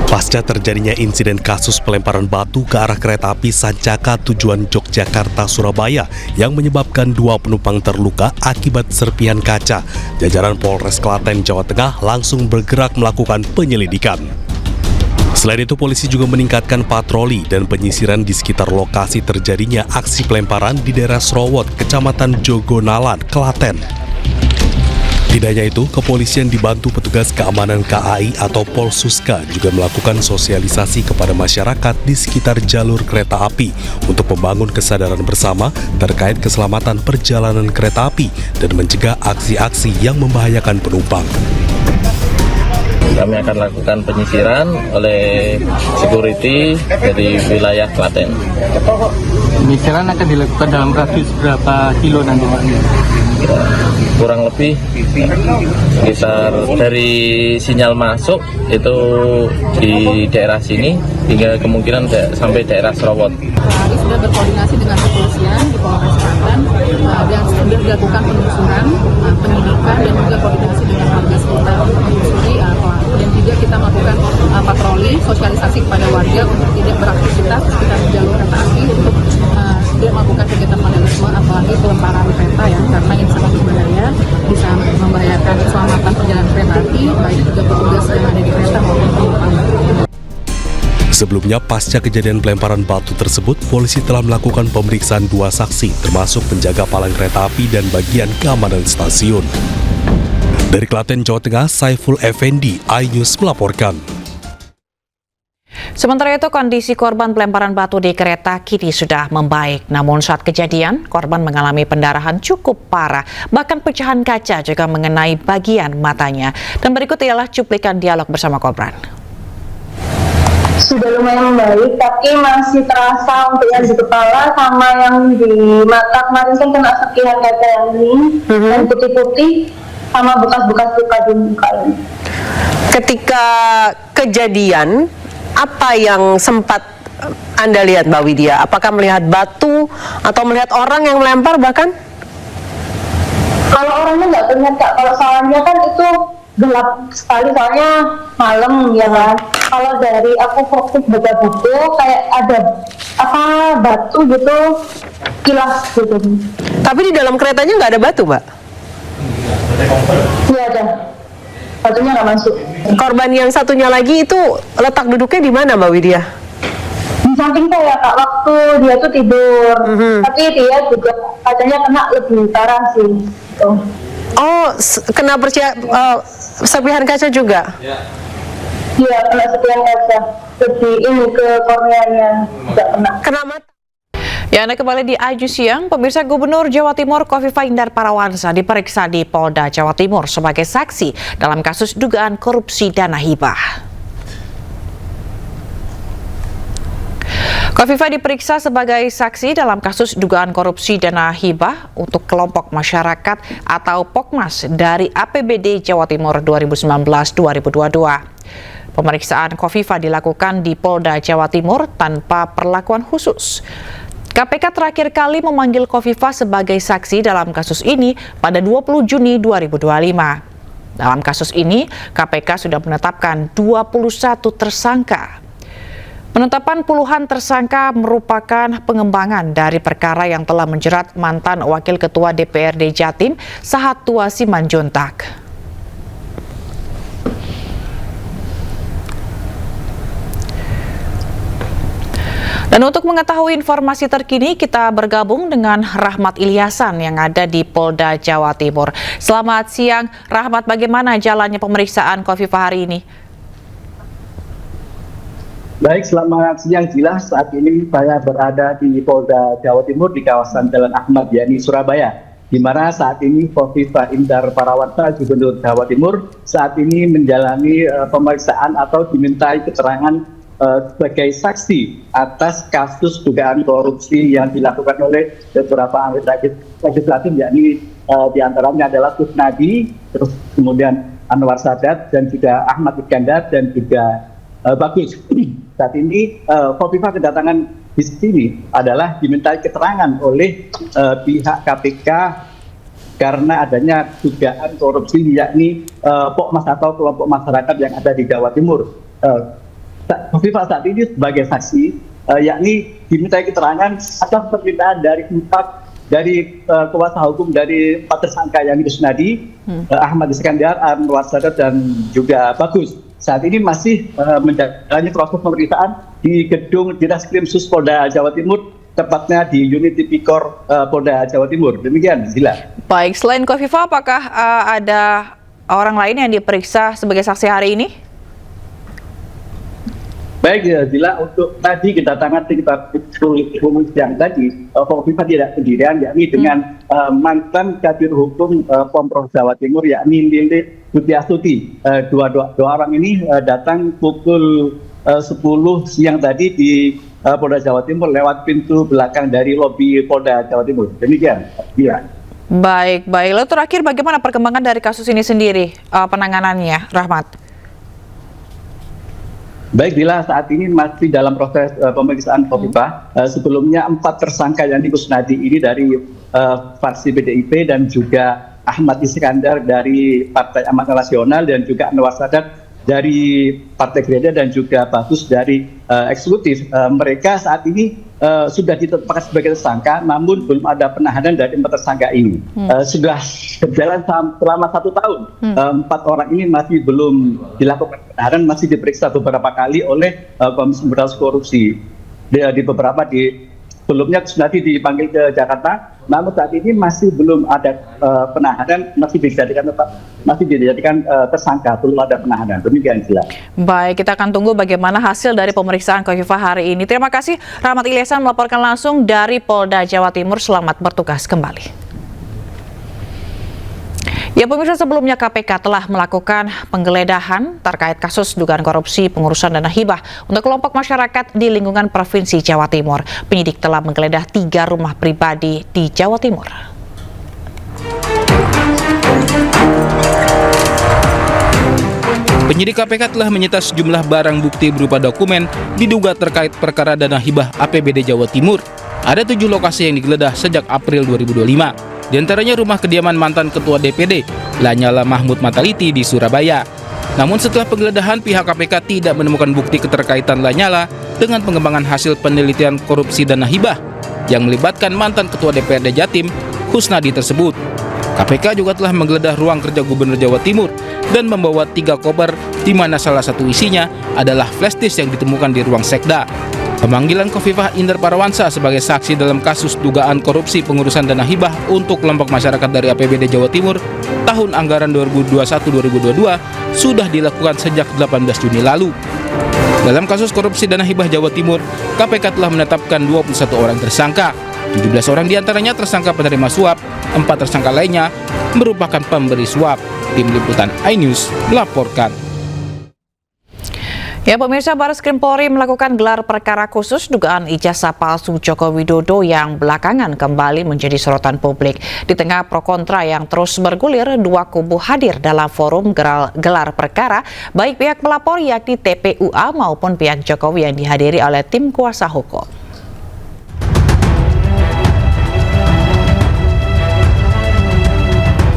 Pasca terjadinya insiden kasus pelemparan batu ke arah kereta api Sancaka tujuan Yogyakarta-Surabaya yang menyebabkan 2 penumpang terluka akibat serpihan kaca, jajaran Polres Klaten, Jawa Tengah langsung bergerak melakukan penyelidikan. Selain itu, polisi juga meningkatkan patroli dan penyisiran di sekitar lokasi terjadinya aksi pelemparan di daerah Srowot, Kecamatan Jogonalan, Klaten. Tidak hanya itu, kepolisian dibantu petugas keamanan KAI atau Polsuska juga melakukan sosialisasi kepada masyarakat di sekitar jalur kereta api untuk membangun kesadaran bersama terkait keselamatan perjalanan kereta api dan mencegah aksi-aksi yang membahayakan penumpang. Kami akan lakukan penyisiran oleh security dari wilayah Klaten. Penyisiran akan dilakukan dalam radius berapa kilo nanti Pak? Kurang lebih sekitar dari sinyal masuk itu di daerah sini hingga kemungkinan sampai daerah Srowot. Kami sudah berkoordinasi dengan kepolisian di Polres Klaten dan sudah dilakukan penelusuran, penyidikan dan juga koordinasi dengan warga sekitar untuk menelusuri pelaku, dan juga kita melakukan patroli sosialisasi kepada warga untuk tidak beraktivitas di sekitar jalur kereta api untuk tidak melakukan kegiatan vandalisme apalagi pelemparan kereta ya, karena ini sangat berbahaya, bisa membahayakan keselamatan perjalanan kereta api baik juga petugas yang ada di kereta maupun penumpang. Sebelumnya, pasca kejadian pelemparan batu tersebut, polisi telah melakukan pemeriksaan 2 saksi, termasuk penjaga palang kereta api dan bagian keamanan stasiun. Dari Klaten, Jawa Tengah, Saiful Effendi, iNews melaporkan. Sementara itu, kondisi korban pelemparan batu di kereta kini sudah membaik. Namun saat kejadian, korban mengalami pendarahan cukup parah, bahkan pecahan kaca juga mengenai bagian matanya. Dan berikut ialah cuplikan dialog bersama korban. Sudah lumayan membaik, tapi masih terasa untuk yang di kepala sama yang di mata. Kemarin kan kena serpihan kaca yang ini, yang putih-putih, sama bekas-bekas luka di muka ini. Ketika kejadian, apa yang sempat Anda lihat, Mbak Widya? Apakah melihat batu atau melihat orang yang melempar bahkan? Kalau orangnya nggak terlihat, Kak. Kalau soalnya kan itu gelap sekali, soalnya malam ya kan. Kalau dari aku fokus baca buku, kayak ada apa batu gitu, kilas gitu. Tapi di dalam keretanya nggak ada batu, Mbak? Iya ada. Batunya nggak masuk. Korban yang satunya lagi itu letak duduknya di mana, Mbak Widya? Di samping saya, Kak, waktu dia tuh tidur. Tapi dia juga kacanya kena lebih parah sih. Gitu. Oh, kena serpihan kaca juga? Iya, kena serpihan kaca. Lebih ini ke korneanya nggak kena. Kena mata. Ya, Anda kembali di iNews Siang. Pemirsa, Gubernur Jawa Timur Khofifah Indar Parawansa diperiksa di Polda Jawa Timur sebagai saksi dalam kasus dugaan korupsi dana hibah. Khofifah diperiksa sebagai saksi dalam kasus dugaan korupsi dana hibah untuk kelompok masyarakat atau Pokmas dari APBD Jawa Timur 2019-2022. Pemeriksaan Khofifah dilakukan di Polda Jawa Timur tanpa perlakuan khusus. KPK terakhir kali memanggil Khofifah sebagai saksi dalam kasus ini pada 20 Juni 2025. Dalam kasus ini, KPK sudah menetapkan 21 tersangka. Penetapan puluhan tersangka merupakan pengembangan dari perkara yang telah menjerat mantan Wakil Ketua DPRD Jatim, Sahattua Simanjuntak. Dan untuk mengetahui informasi terkini, kita bergabung dengan Rahmat Ilyasan yang ada di Polda Jawa Timur. Selamat siang, Rahmat. Bagaimana jalannya pemeriksaan Khofifah hari ini? Baik, selamat siang. Jelas saat ini saya berada di Polda Jawa Timur di kawasan Jalan Ahmad Yani, Surabaya, di mana saat ini Khofifah Indar Parawansa, Gubernur Jawa Timur, saat ini menjalani pemeriksaan atau dimintai keterangan sebagai saksi atas kasus dugaan korupsi yang dilakukan oleh beberapa anggota legislatif, yakni diantaranya adalah Kusnadi, terus kemudian Anwar Sadat, dan juga Ahmad Iskandar, dan juga Bagus. Saat ini Khofifah kedatangan di sini adalah dimintai keterangan oleh pihak KPK karena adanya dugaan korupsi, yakni Pokmas atau kelompok masyarakat yang ada di Jawa Timur. Hovifah saat ini sebagai saksi, yakni dimintai keterangan atas permintaan dari kuasa hukum dari 4 tersangka yang Kusnadi, Ahmad Iskandar, Anwar Sadat, dan juga Bagus. Saat ini masih menjalani proses pemeriksaan di gedung Dineskrimsus Polda Jawa Timur, tepatnya di unit Tipikor Polda Jawa Timur. Demikian, Zila. Baik, selain Hovifah, apakah ada orang lain yang diperiksa sebagai saksi hari ini? Baik, Zila, untuk tadi kedatangan sekitar 10 siang tadi, Hovifah tidak sendirian, yakni dengan mantan Kadir Hukum Pemprov Jawa Timur, yakni Lili Sutiastuti. Dua orang ini datang pukul 10 siang tadi di Polda Jawa Timur lewat pintu belakang dari lobi Polda Jawa Timur. Demikian, Zila. Baik. Lalu terakhir, bagaimana perkembangan dari kasus ini sendiri, penanganannya, Rahmat? Baik, Dila, saat ini masih dalam proses pemeriksaan Hovifah. Sebelumnya 4 tersangka yang Kusnadi ini dari fraksi PDIP dan juga Ahmad Iskandar dari Partai Amanat Nasional dan juga Anwar Sadat dari Partai Gerindra dan juga Bagus dari eksekutif. Mereka saat ini sudah ditetapkan sebagai tersangka, namun belum ada penahanan dari 4 tersangka ini. Sudah berjalan selama 1 tahun. 4 orang ini masih belum dilakukan penahanan, masih diperiksa beberapa kali oleh Komisi Pemberantasan Korupsi. Sebelumnya Kusnadi dipanggil ke Jakarta, namun saat ini masih belum ada penahanan, masih dijadikan tersangka, belum ada penahanan. Demikian, Zila. Baik, kita akan tunggu bagaimana hasil dari pemeriksaan Hovifah hari ini. Terima kasih, Rahmat Ilyasan melaporkan langsung dari Polda Jawa Timur. Selamat bertugas kembali. Ya pemirsa, sebelumnya KPK telah melakukan penggeledahan terkait kasus dugaan korupsi pengurusan dana hibah untuk kelompok masyarakat di lingkungan Provinsi Jawa Timur. Penyidik telah menggeledah 3 rumah pribadi di Jawa Timur. Penyidik KPK telah menyita sejumlah barang bukti berupa dokumen diduga terkait perkara dana hibah APBD Jawa Timur. Ada 7 lokasi yang digeledah sejak April 2025. Di antaranya rumah kediaman mantan Ketua DPD, Lanyala Mahmud Mataliti di Surabaya. Namun setelah penggeledahan, pihak KPK tidak menemukan bukti keterkaitan Lanyala dengan pengembangan hasil penelitian korupsi dana hibah yang melibatkan mantan Ketua DPRD Jatim, Kusnadi tersebut. KPK juga telah menggeledah ruang kerja Gubernur Jawa Timur dan membawa 3 koper, di mana salah satu isinya adalah flash disk yang ditemukan di ruang sekda. Pemanggilan Hovifah Indar Parawansa sebagai saksi dalam kasus dugaan korupsi pengurusan dana hibah untuk kelompok masyarakat dari APBD Jawa Timur tahun anggaran 2021-2022 sudah dilakukan sejak 18 Juni lalu. Dalam kasus korupsi dana hibah Jawa Timur, KPK telah menetapkan 21 orang tersangka. 17 orang diantaranya tersangka penerima suap, 4 tersangka lainnya merupakan pemberi suap. Tim Liputan iNews melaporkan. Ya pemirsa, Barreskrim Polri melakukan gelar perkara khusus dugaan ijazah palsu Joko Widodo yang belakangan kembali menjadi sorotan publik. Di tengah pro kontra yang terus bergulir, 2 kubu hadir dalam forum gelar perkara, baik pihak pelapor yakni TPUA maupun pihak Jokowi yang dihadiri oleh tim kuasa hukum.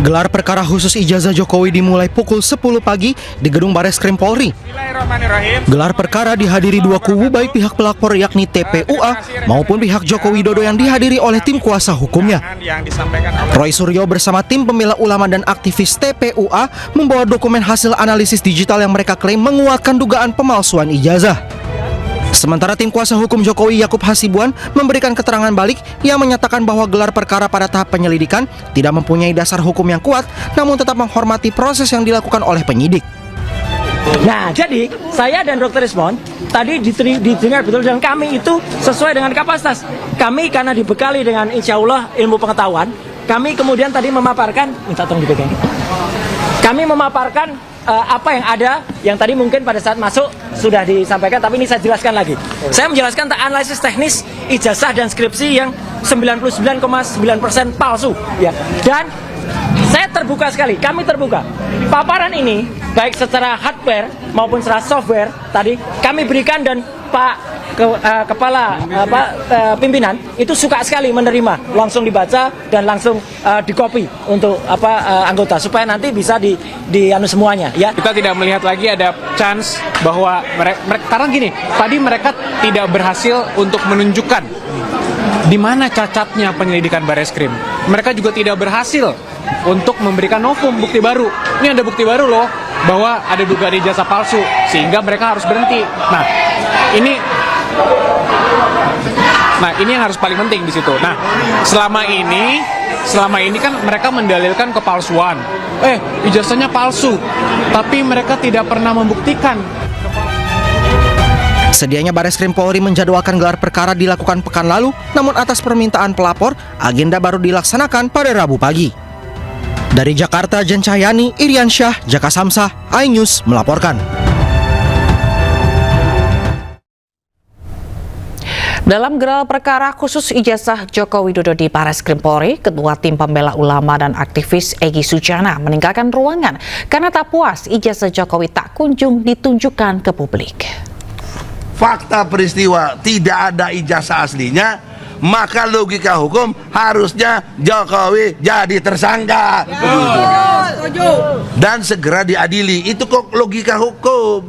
Gelar perkara khusus ijazah Jokowi dimulai pukul 10 pagi di gedung Barreskrim Polri. Gelar perkara dihadiri 2 kubu baik pihak pelapor yakni TPUA maupun pihak Joko Widodo yang dihadiri oleh tim kuasa hukumnya. Roy Suryo bersama tim pembela ulama dan aktivis TPUA membawa dokumen hasil analisis digital yang mereka klaim menguatkan dugaan pemalsuan ijazah. Sementara tim kuasa hukum Jokowi Yakub Hasibuan memberikan keterangan balik yang menyatakan bahwa gelar perkara pada tahap penyelidikan tidak mempunyai dasar hukum yang kuat, namun tetap menghormati proses yang dilakukan oleh penyidik. Nah, jadi saya dan Dr. Ismon tadi didengar betul dan kami itu sesuai dengan kapasitas. Kami karena dibekali dengan insya Allah ilmu pengetahuan, kami kemudian tadi memaparkan, minta tolong dipegang. Kami memaparkan apa yang ada, yang tadi mungkin pada saat masuk sudah disampaikan, tapi ini saya jelaskan lagi. Saya menjelaskan tentang analisis teknis ijazah dan skripsi yang 99,9% palsu, ya. Dan saya terbuka sekali, kami terbuka. Paparan ini baik secara hardware maupun secara software tadi kami berikan dan Pak kepala pimpinan itu suka sekali menerima, langsung dibaca dan langsung dikopi untuk anggota supaya nanti bisa di semuanya ya. Kita tidak melihat lagi ada chance bahwa mereka karena gini, tadi mereka tidak berhasil untuk menunjukkan di mana cacatnya penyelidikan Bareskrim. Mereka juga tidak berhasil untuk memberikan novum bukti baru. Ini ada bukti baru loh bahwa ada dugaan ijazah palsu sehingga mereka harus berhenti. Nah, ini yang harus paling penting di situ. Nah, selama ini kan mereka mendalilkan kepalsuan. Ijazahnya palsu, tapi mereka tidak pernah membuktikan. Sedianya Bareskrim Polri menjadwalkan gelar perkara dilakukan pekan lalu, namun atas permintaan pelapor, agenda baru dilaksanakan pada Rabu pagi. Dari Jakarta, Jen Cahyani, Irian Syah, Jaka Samsah, iNews melaporkan. Dalam gelar perkara khusus ijazah Joko Widodo di Bareskrim Polri, Ketua Tim Pembela Ulama dan aktivis Egy Sujana meninggalkan ruangan karena tak puas ijazah Jokowi tak kunjung ditunjukkan ke publik. Fakta peristiwa tidak ada ijazah aslinya, maka logika hukum harusnya Jokowi jadi tersangka. Dan segera diadili. Itu kok logika hukum.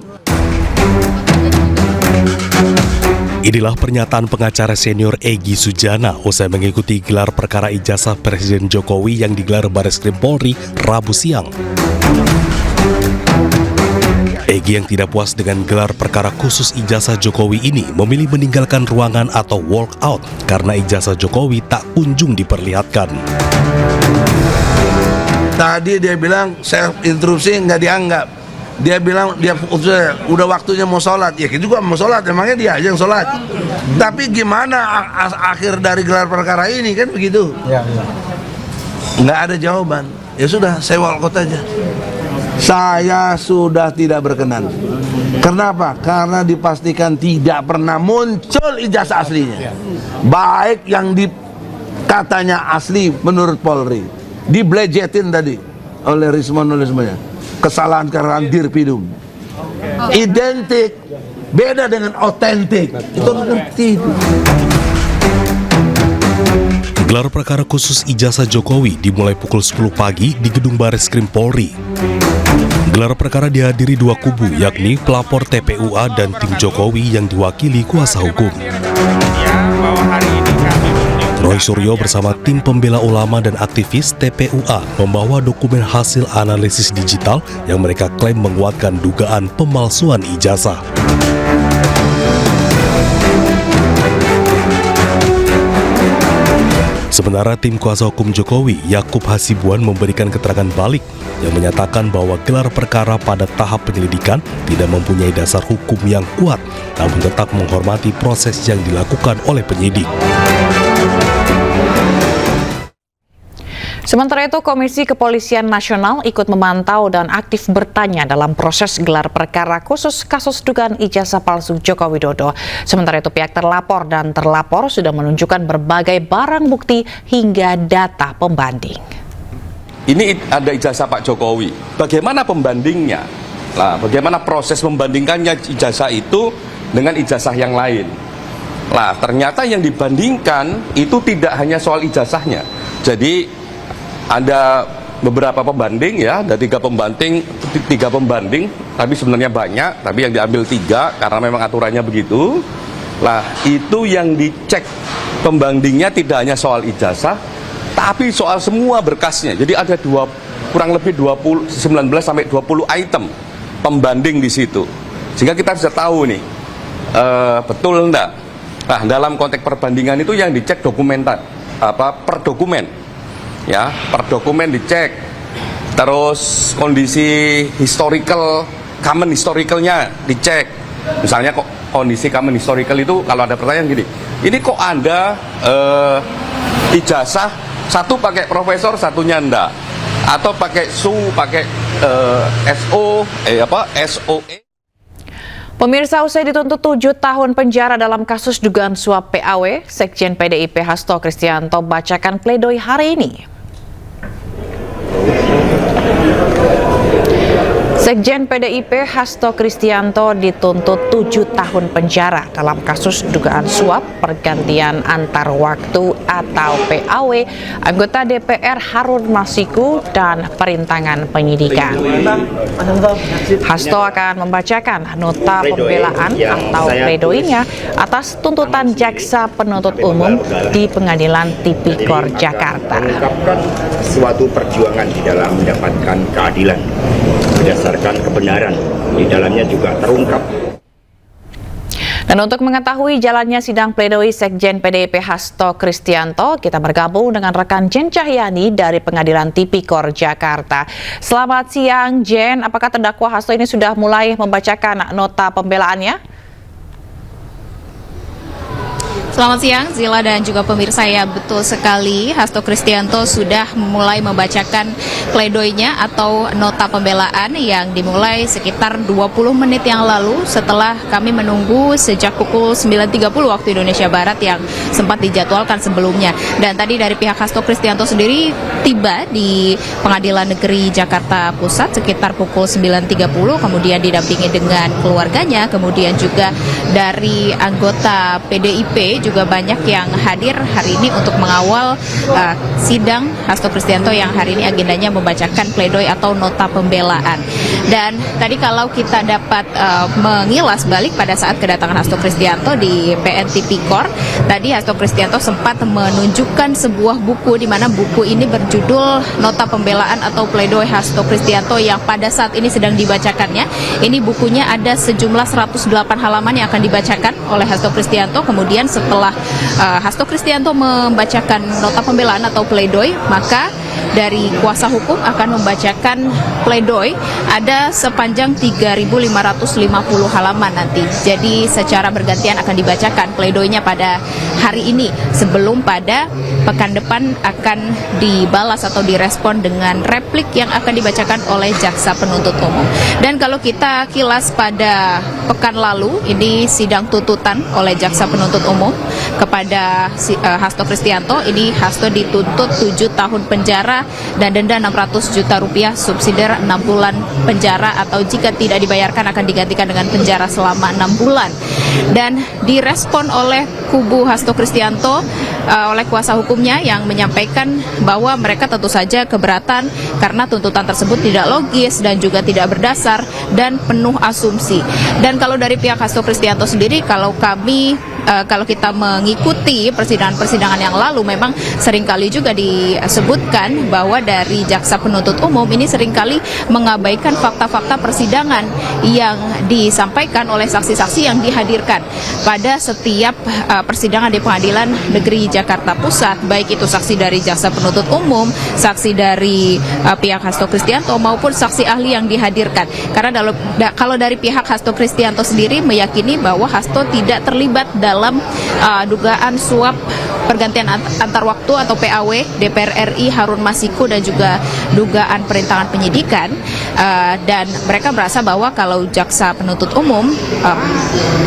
Inilah pernyataan pengacara senior Egy Sujana usai mengikuti gelar perkara ijazah Presiden Jokowi yang digelar Bareskrim Polri Rabu siang. Egy yang tidak puas dengan gelar perkara khusus ijazah Jokowi ini memilih meninggalkan ruangan atau walk out karena ijazah Jokowi tak kunjung diperlihatkan. Tadi dia bilang saya interupsi nggak dianggap. Dia bilang dia udah waktunya mau sholat. Ya kita juga mau sholat, emangnya dia aja yang sholat. Tapi gimana akhir dari gelar perkara ini kan begitu? Nggak ada jawaban. Ya sudah, saya walk out aja. Saya sudah tidak berkenan. Kenapa? Karena dipastikan tidak pernah muncul ijazah aslinya. Baik yang katanya asli menurut Polri, diblejetin tadi oleh Rismon nulisnya. Kesalahan karena dirpidum. Identik, beda dengan otentik. Itu ngerti. Gelar perkara khusus ijazah Jokowi dimulai pukul 10 pagi di gedung Bareskrim Polri. Gelar perkara dihadiri dua kubu, yakni pelapor TPUA dan tim Jokowi yang diwakili kuasa hukum. Roy Suryo bersama tim pembela ulama dan aktivis TPUA membawa dokumen hasil analisis digital yang mereka klaim menguatkan dugaan pemalsuan ijazah. Sementara tim kuasa hukum Jokowi, Yakub Hasibuan, memberikan keterangan balik yang menyatakan bahwa gelar perkara pada tahap penyelidikan tidak mempunyai dasar hukum yang kuat, namun tetap menghormati proses yang dilakukan oleh penyidik. Sementara itu, Komisi Kepolisian Nasional ikut memantau dan aktif bertanya dalam proses gelar perkara khusus kasus dugaan ijazah palsu Joko Widodo. Sementara itu, pihak terlapor dan terlapor sudah menunjukkan berbagai barang bukti hingga data pembanding. Ini ada ijazah Pak Jokowi. Bagaimana pembandingnya? Nah, bagaimana proses membandingkannya ijazah itu dengan ijazah yang lain? Nah, ternyata yang dibandingkan itu tidak hanya soal ijazahnya. Jadi ada beberapa pembanding ya, ada tiga pembanding, tapi sebenarnya banyak, tapi yang diambil 3 karena memang aturannya begitu. Nah, itu yang dicek pembandingnya tidak hanya soal ijazah, tapi soal semua berkasnya. Jadi ada kurang lebih 19 sampai 20 item pembanding di situ. Sehingga kita bisa tahu nih, betul enggak. Nah, dalam konteks perbandingan itu yang dicek per dokumen. Ya, per dokumen dicek, terus kondisi common historicalnya dicek. Misalnya kok kondisi common historical itu kalau ada pertanyaan gini, ini kok ada ijazah satu pakai profesor, satunya enggak, atau pakai pakai SOE. Pemirsa, usai dituntut 7 tahun penjara dalam kasus dugaan suap PAW, Sekjen PDIP Hasto Kristianto bacakan pledoi hari ini. Sekjen PDIP Hasto Kristianto dituntut 7 tahun penjara dalam kasus dugaan suap pergantian antar waktu atau PAW anggota DPR Harun Masiku dan perintangan penyidikan. Hasto akan membacakan nota pembelaan atau pledoinya atas tuntutan jaksa penuntut umum di Pengadilan Tipikor Jakarta. Suatu perjuangan di dalam mendapatkan keadilan berdasarkan kebenaran, di dalamnya juga terungkap. Dan untuk mengetahui jalannya sidang pledoi Sekjen PDIP Hasto Kristianto, kita bergabung dengan rekan Jen Cahyani dari Pengadilan Tipikor Jakarta. Selamat siang Jen, apakah terdakwa Hasto ini sudah mulai membacakan nota pembelaannya? Selamat siang Zila dan juga pemirsa, ya betul sekali, Hasto Kristianto sudah mulai membacakan pledoinya atau nota pembelaan yang dimulai sekitar 20 menit yang lalu setelah kami menunggu sejak pukul 9.30 waktu Indonesia Barat yang sempat dijadwalkan sebelumnya. Dan tadi dari pihak Hasto Kristianto sendiri tiba di Pengadilan Negeri Jakarta Pusat sekitar pukul 9.30, kemudian didampingi dengan keluarganya, kemudian juga dari anggota PDIP juga banyak yang hadir hari ini untuk mengawal sidang Hasto Kristianto yang hari ini agendanya membacakan pledoi atau nota pembelaan. Dan tadi kalau kita dapat mengilas balik pada saat kedatangan Hasto Kristianto di PN Tipikor, tadi Hasto Kristianto sempat menunjukkan sebuah buku di mana buku ini berjudul Nota Pembelaan atau Pledoi Hasto Kristianto yang pada saat ini sedang dibacakannya. Ini bukunya ada sejumlah 108 halaman yang akan dibacakan oleh Hasto Kristianto. Kemudian setelah Hasto Kristianto membacakan nota pembelaan atau pledoi, maka dari kuasa hukum akan membacakan pledoi ada sepanjang 3.550 halaman nanti. Jadi secara bergantian akan dibacakan pledoinya pada hari ini sebelum pada pekan depan akan dibalas atau direspon dengan replik yang akan dibacakan oleh jaksa penuntut umum. Dan kalau kita kilas pada pekan lalu, ini sidang tuntutan oleh jaksa penuntut umum kepada Hasto Kristianto. Ini Hasto dituntut 7 tahun penjara dan denda 600 juta rupiah, subsidiar 6 bulan penjara, atau jika tidak dibayarkan akan digantikan dengan penjara selama 6 bulan. Dan direspon oleh kubu Hasto Kristianto oleh kuasa hukumnya yang menyampaikan bahwa mereka tentu saja keberatan karena tuntutan tersebut tidak logis dan juga tidak berdasar dan penuh asumsi. Dan kalau dari pihak Hasto Kristianto sendiri, kalau kita mengikuti persidangan-persidangan yang lalu, memang seringkali juga disebutkan bahwa dari jaksa penuntut umum ini seringkali mengabaikan fakta-fakta persidangan yang disampaikan oleh saksi-saksi yang dihadirkan pada setiap persidangan di Pengadilan Negeri Jakarta Pusat, baik itu saksi dari jaksa penuntut umum, saksi dari pihak Hasto Kristianto maupun saksi ahli yang dihadirkan. Karena kalau dari pihak Hasto Kristianto sendiri meyakini bahwa Hasto tidak terlibat dalam dugaan suap pergantian antar waktu atau PAW DPR RI Harun Masiku dan juga dugaan perintangan penyidikan, dan mereka merasa bahwa kalau jaksa penuntut umum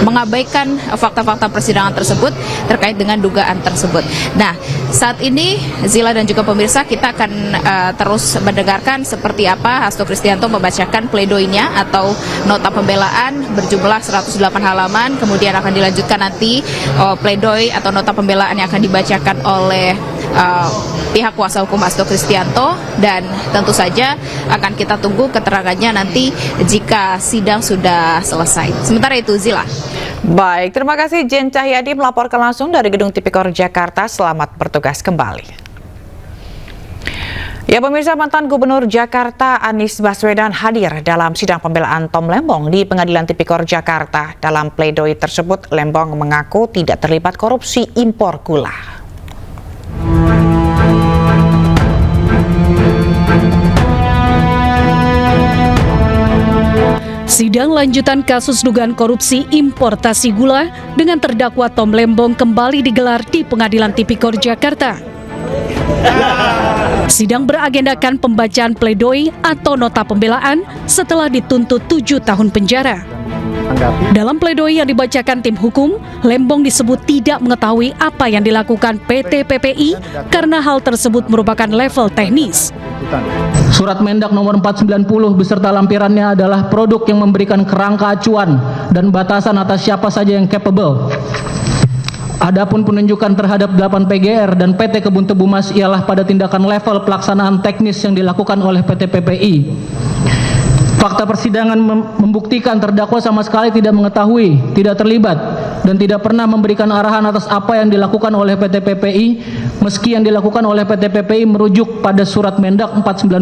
mengabaikan fakta-fakta persidangan tersebut terkait dengan dugaan tersebut. Nah, saat ini Zila dan juga pemirsa, kita akan terus mendengarkan seperti apa Hasto Kristianto membacakan pledoinya atau nota pembelaan berjumlah 108 halaman, kemudian akan dilanjutkan nanti pledoi atau nota pembelaan yang akan dibacakan oleh pihak kuasa hukum Hasto Kristianto, dan tentu saja akan kita tunggu keterangannya nanti jika sidang sudah selesai. Sementara itu, Zila. Baik, terima kasih Jen Cahyadi melaporkan langsung dari Gedung Tipikor Jakarta. Selamat bertugas kembali. Ya pemirsa, mantan Gubernur Jakarta Anies Baswedan hadir dalam sidang pembelaan Tom Lembong di Pengadilan Tipikor Jakarta. Dalam pledoi tersebut, Lembong mengaku tidak terlibat korupsi impor gula. Sidang lanjutan kasus dugaan korupsi importasi gula dengan terdakwa Tom Lembong kembali digelar di Pengadilan Tipikor Jakarta. Sidang beragendakan pembacaan pledoi atau nota pembelaan setelah dituntut 7 tahun penjara. Dalam pledoi yang dibacakan tim hukum, Lembong disebut tidak mengetahui apa yang dilakukan PT PPI karena hal tersebut merupakan level teknis. Surat Mendak nomor 490 beserta lampirannya adalah produk yang memberikan kerangka acuan dan batasan atas siapa saja yang capable. Adapun penunjukan terhadap 8 PGR dan PT Kebun Tebu Mas ialah pada tindakan level pelaksanaan teknis yang dilakukan oleh PT PPI. Fakta persidangan membuktikan terdakwa sama sekali tidak mengetahui, tidak terlibat, dan tidak pernah memberikan arahan atas apa yang dilakukan oleh PT PPI, meski yang dilakukan oleh PT PPI merujuk pada Surat Mendak 490.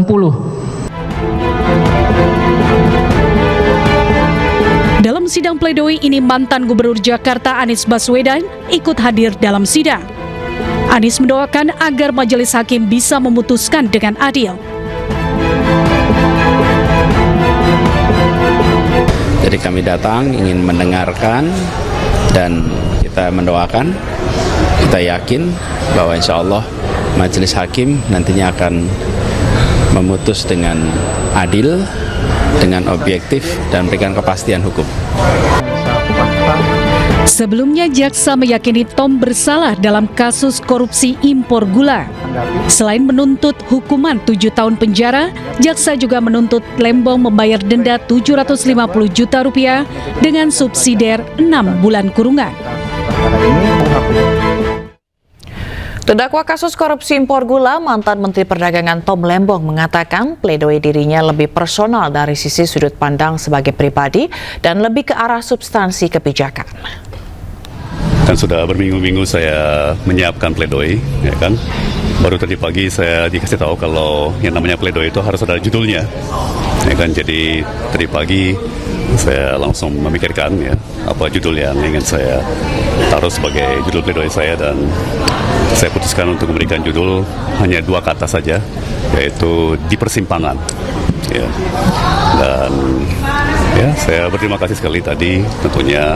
Dalam sidang pledoi ini, mantan Gubernur Jakarta Anies Baswedan ikut hadir dalam sidang. Anies mendoakan agar majelis hakim bisa memutuskan dengan adil. Jadi kami datang ingin mendengarkan dan kita mendoakan, kita yakin bahwa insya Allah majelis hakim nantinya akan memutus dengan adil, dengan objektif dan memberikan kepastian hukum. Sebelumnya, jaksa meyakini Tom bersalah dalam kasus korupsi impor gula. Selain menuntut hukuman 7 tahun penjara, jaksa juga menuntut Lembong membayar denda 750 juta rupiah dengan subsidiar 6 bulan kurungan. Terdakwa kasus korupsi impor gula, mantan Menteri Perdagangan Tom Lembong mengatakan pledoi dirinya lebih personal dari sisi sudut pandang sebagai pribadi dan lebih ke arah substansi kebijakan. Dan sudah berminggu-minggu saya menyiapkan pledoi, ya kan. Baru tadi pagi saya dikasih tahu kalau yang namanya pledoi itu harus ada judulnya, ya kan. Jadi tadi pagi saya langsung memikirkan ya apa judul yang ingin saya taruh sebagai judul pledoi saya, dan saya putuskan untuk memberikan judul hanya 2 kata saja, yaitu di persimpangan. Ya. Dan ya saya berterima kasih sekali tadi tentunya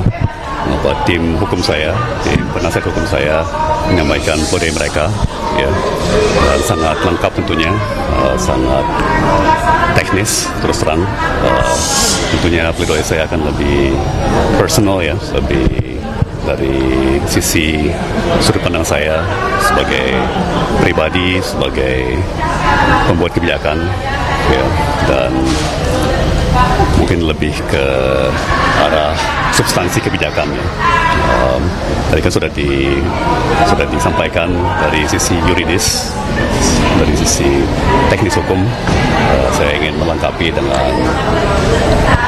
tim hukum saya, tim penasihat hukum saya menyampaikan pledoi mereka, ya, dan sangat lengkap tentunya, sangat teknis. Terus terang, tentunya pledoi saya akan lebih personal ya, lebih dari sisi sudut pandang saya sebagai pribadi, sebagai pembuat kebijakan, ya, dan mungkin lebih ke arah substansi kebijakannya. Tadi kan sudah disampaikan dari sisi yuridis, dari sisi teknis hukum. Saya ingin melengkapi dengan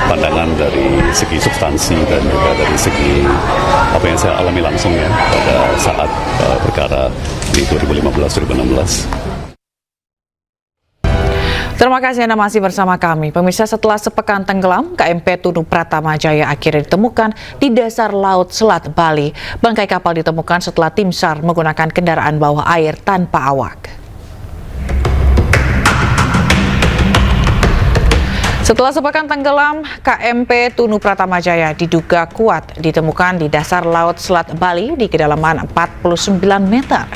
pandangan dari segi substansi dan juga dari segi apa yang saya alami langsung ya pada saat perkara di 2015-2016. Terima kasih Anda masih bersama kami. Pemirsa, setelah sepekan tenggelam, KMP Tunu Pratama Jaya akhirnya ditemukan di dasar laut Selat Bali. Bangkai kapal ditemukan setelah tim SAR menggunakan kendaraan bawah air tanpa awak. Setelah sepekan tenggelam, KMP Tunu Pratama Jaya diduga kuat ditemukan di dasar laut Selat Bali di kedalaman 49 meter.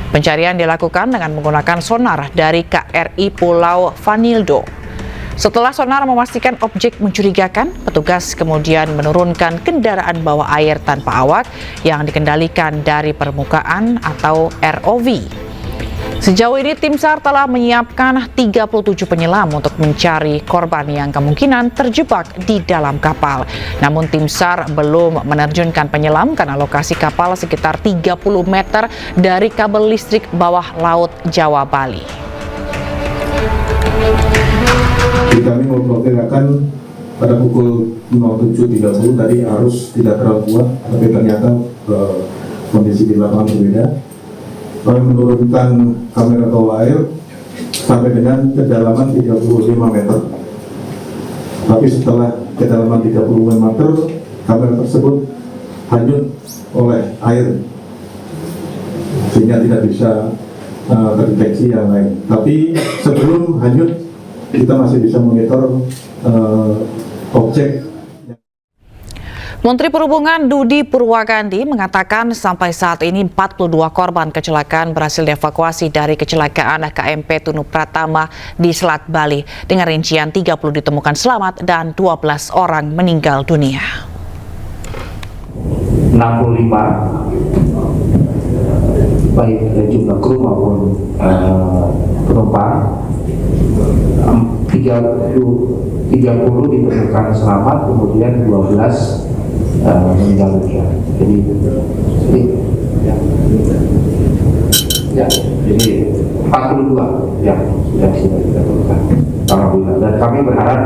Pencarian dilakukan dengan menggunakan sonar dari KRI Pulau Vanildo. Setelah sonar memastikan objek mencurigakan, petugas kemudian menurunkan kendaraan bawah air tanpa awak yang dikendalikan dari permukaan atau ROV. Sejauh ini tim SAR telah menyiapkan 37 penyelam untuk mencari korban yang kemungkinan terjebak di dalam kapal. Namun tim SAR belum menerjunkan penyelam karena lokasi kapal sekitar 30 meter dari kabel listrik bawah laut Jawa Bali. Kami memperkirakan pada pukul 07.30 tadi arus tidak terlalu kuat, tapi ternyata kondisi di lapangan berbeda. Kami menurunkan kamera bawah air sampai dengan kedalaman 35 meter. Tapi setelah kedalaman 35 meter, kamera tersebut hanyut oleh air, sehingga tidak bisa terdeteksi yang lain. Tapi sebelum hanyut, kita masih bisa monitor objek. Menteri Perhubungan Budi Purwakandi mengatakan sampai saat ini 42 korban kecelakaan berhasil dievakuasi dari kecelakaan KMP Tunu Pratama di Selat Bali. Dengan rincian 30 ditemukan selamat dan 12 orang meninggal dunia. baik jumlah kru maupun penumpang. 30 ditemukan selamat, kemudian 12 meninggal dunia. Jadi 42 yang sudah kita temukan. Alhamdulillah. Dan kami berharap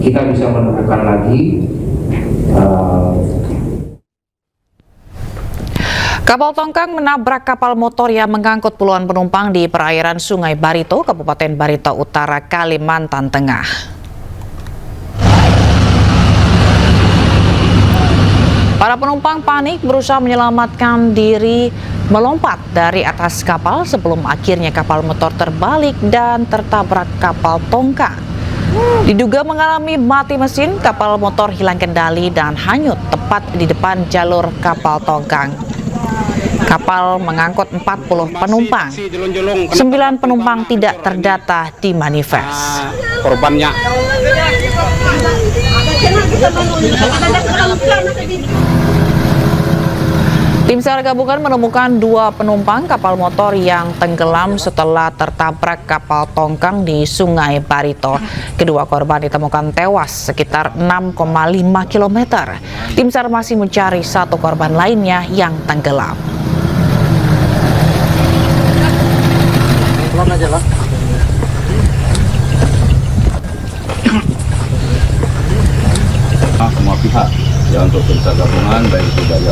kita bisa menemukan lagi. Kapal tongkang menabrak kapal motor yang mengangkut puluhan penumpang di perairan Sungai Barito, Kabupaten Barito Utara, Kalimantan Tengah. Para penumpang panik berusaha menyelamatkan diri melompat dari atas kapal sebelum akhirnya kapal motor terbalik dan tertabrak kapal tongkang. Diduga mengalami mati mesin, kapal motor hilang kendali dan hanyut tepat di depan jalur kapal tongkang. Kapal mengangkut 40 penumpang. 9 penumpang tidak terdata di manifest. Korbannya. Tim SAR gabungan menemukan 2 penumpang kapal motor yang tenggelam setelah tertabrak kapal tongkang di Sungai Barito. Kedua korban ditemukan tewas sekitar 6,5 km. Tim SAR masih mencari 1 korban lainnya yang tenggelam. Semua pihak ya untuk tim SAR gabungan baik itu dari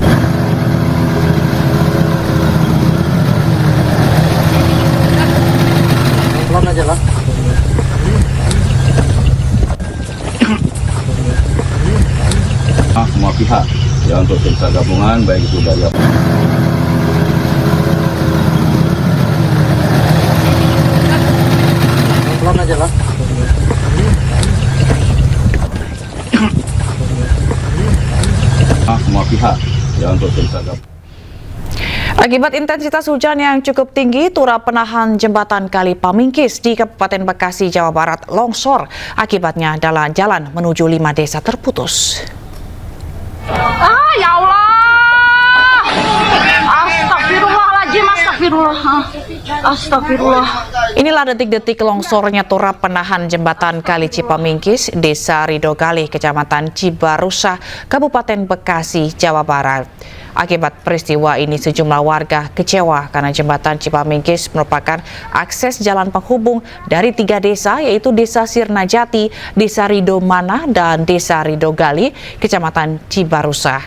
semua pihak ya untuk tim SAR gabungan baik itu dari semua pihak ya untuk tim SAR gabungan. Akibat intensitas hujan yang cukup tinggi, turap penahan jembatan Kali Pamingkis di Kabupaten Bekasi, Jawa Barat longsor. Akibatnya jalan menuju 5 desa terputus. Ya Allah! Astagfirullahaladzim, astagfirullah. Inilah detik-detik longsornya turap penahan jembatan Kali Cipamingkis, Desa Ridogali, Kecamatan Cibarusah, Kabupaten Bekasi, Jawa Barat. Akibat peristiwa ini sejumlah warga kecewa karena jembatan Cipamingkis merupakan akses jalan penghubung dari 3 desa, yaitu Desa Sirnajati, Desa Ridomana, dan Desa Ridogali, Kecamatan Cibarusah.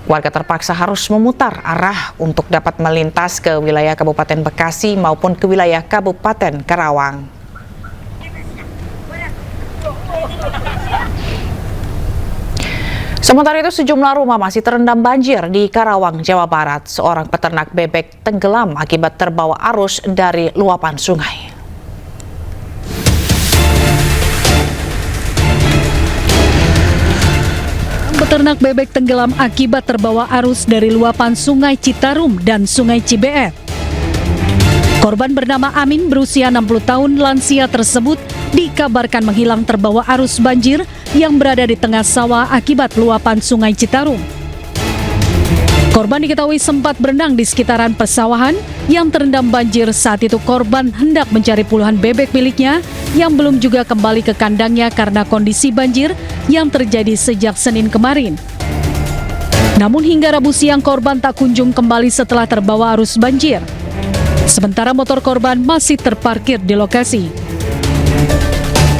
Warga terpaksa harus memutar arah untuk dapat melintas ke wilayah Kabupaten Bekasi maupun ke wilayah Kabupaten Karawang. Sementara itu, sejumlah rumah masih terendam banjir di Karawang, Jawa Barat. Seorang peternak bebek tenggelam akibat terbawa arus dari luapan sungai. Peternak bebek tenggelam akibat terbawa arus dari luapan Sungai Citarum dan Sungai Cibeet. Korban bernama Amin berusia 60 tahun lansia tersebut dikabarkan menghilang terbawa arus banjir yang berada di tengah sawah akibat luapan Sungai Citarum. Korban diketahui sempat berenang di sekitaran persawahan yang terendam banjir. Saat itu korban hendak mencari puluhan bebek miliknya yang belum juga kembali ke kandangnya karena kondisi banjir yang terjadi sejak Senin kemarin. Namun hingga Rabu siang korban tak kunjung kembali setelah terbawa arus banjir. Sementara motor korban masih terparkir di lokasi.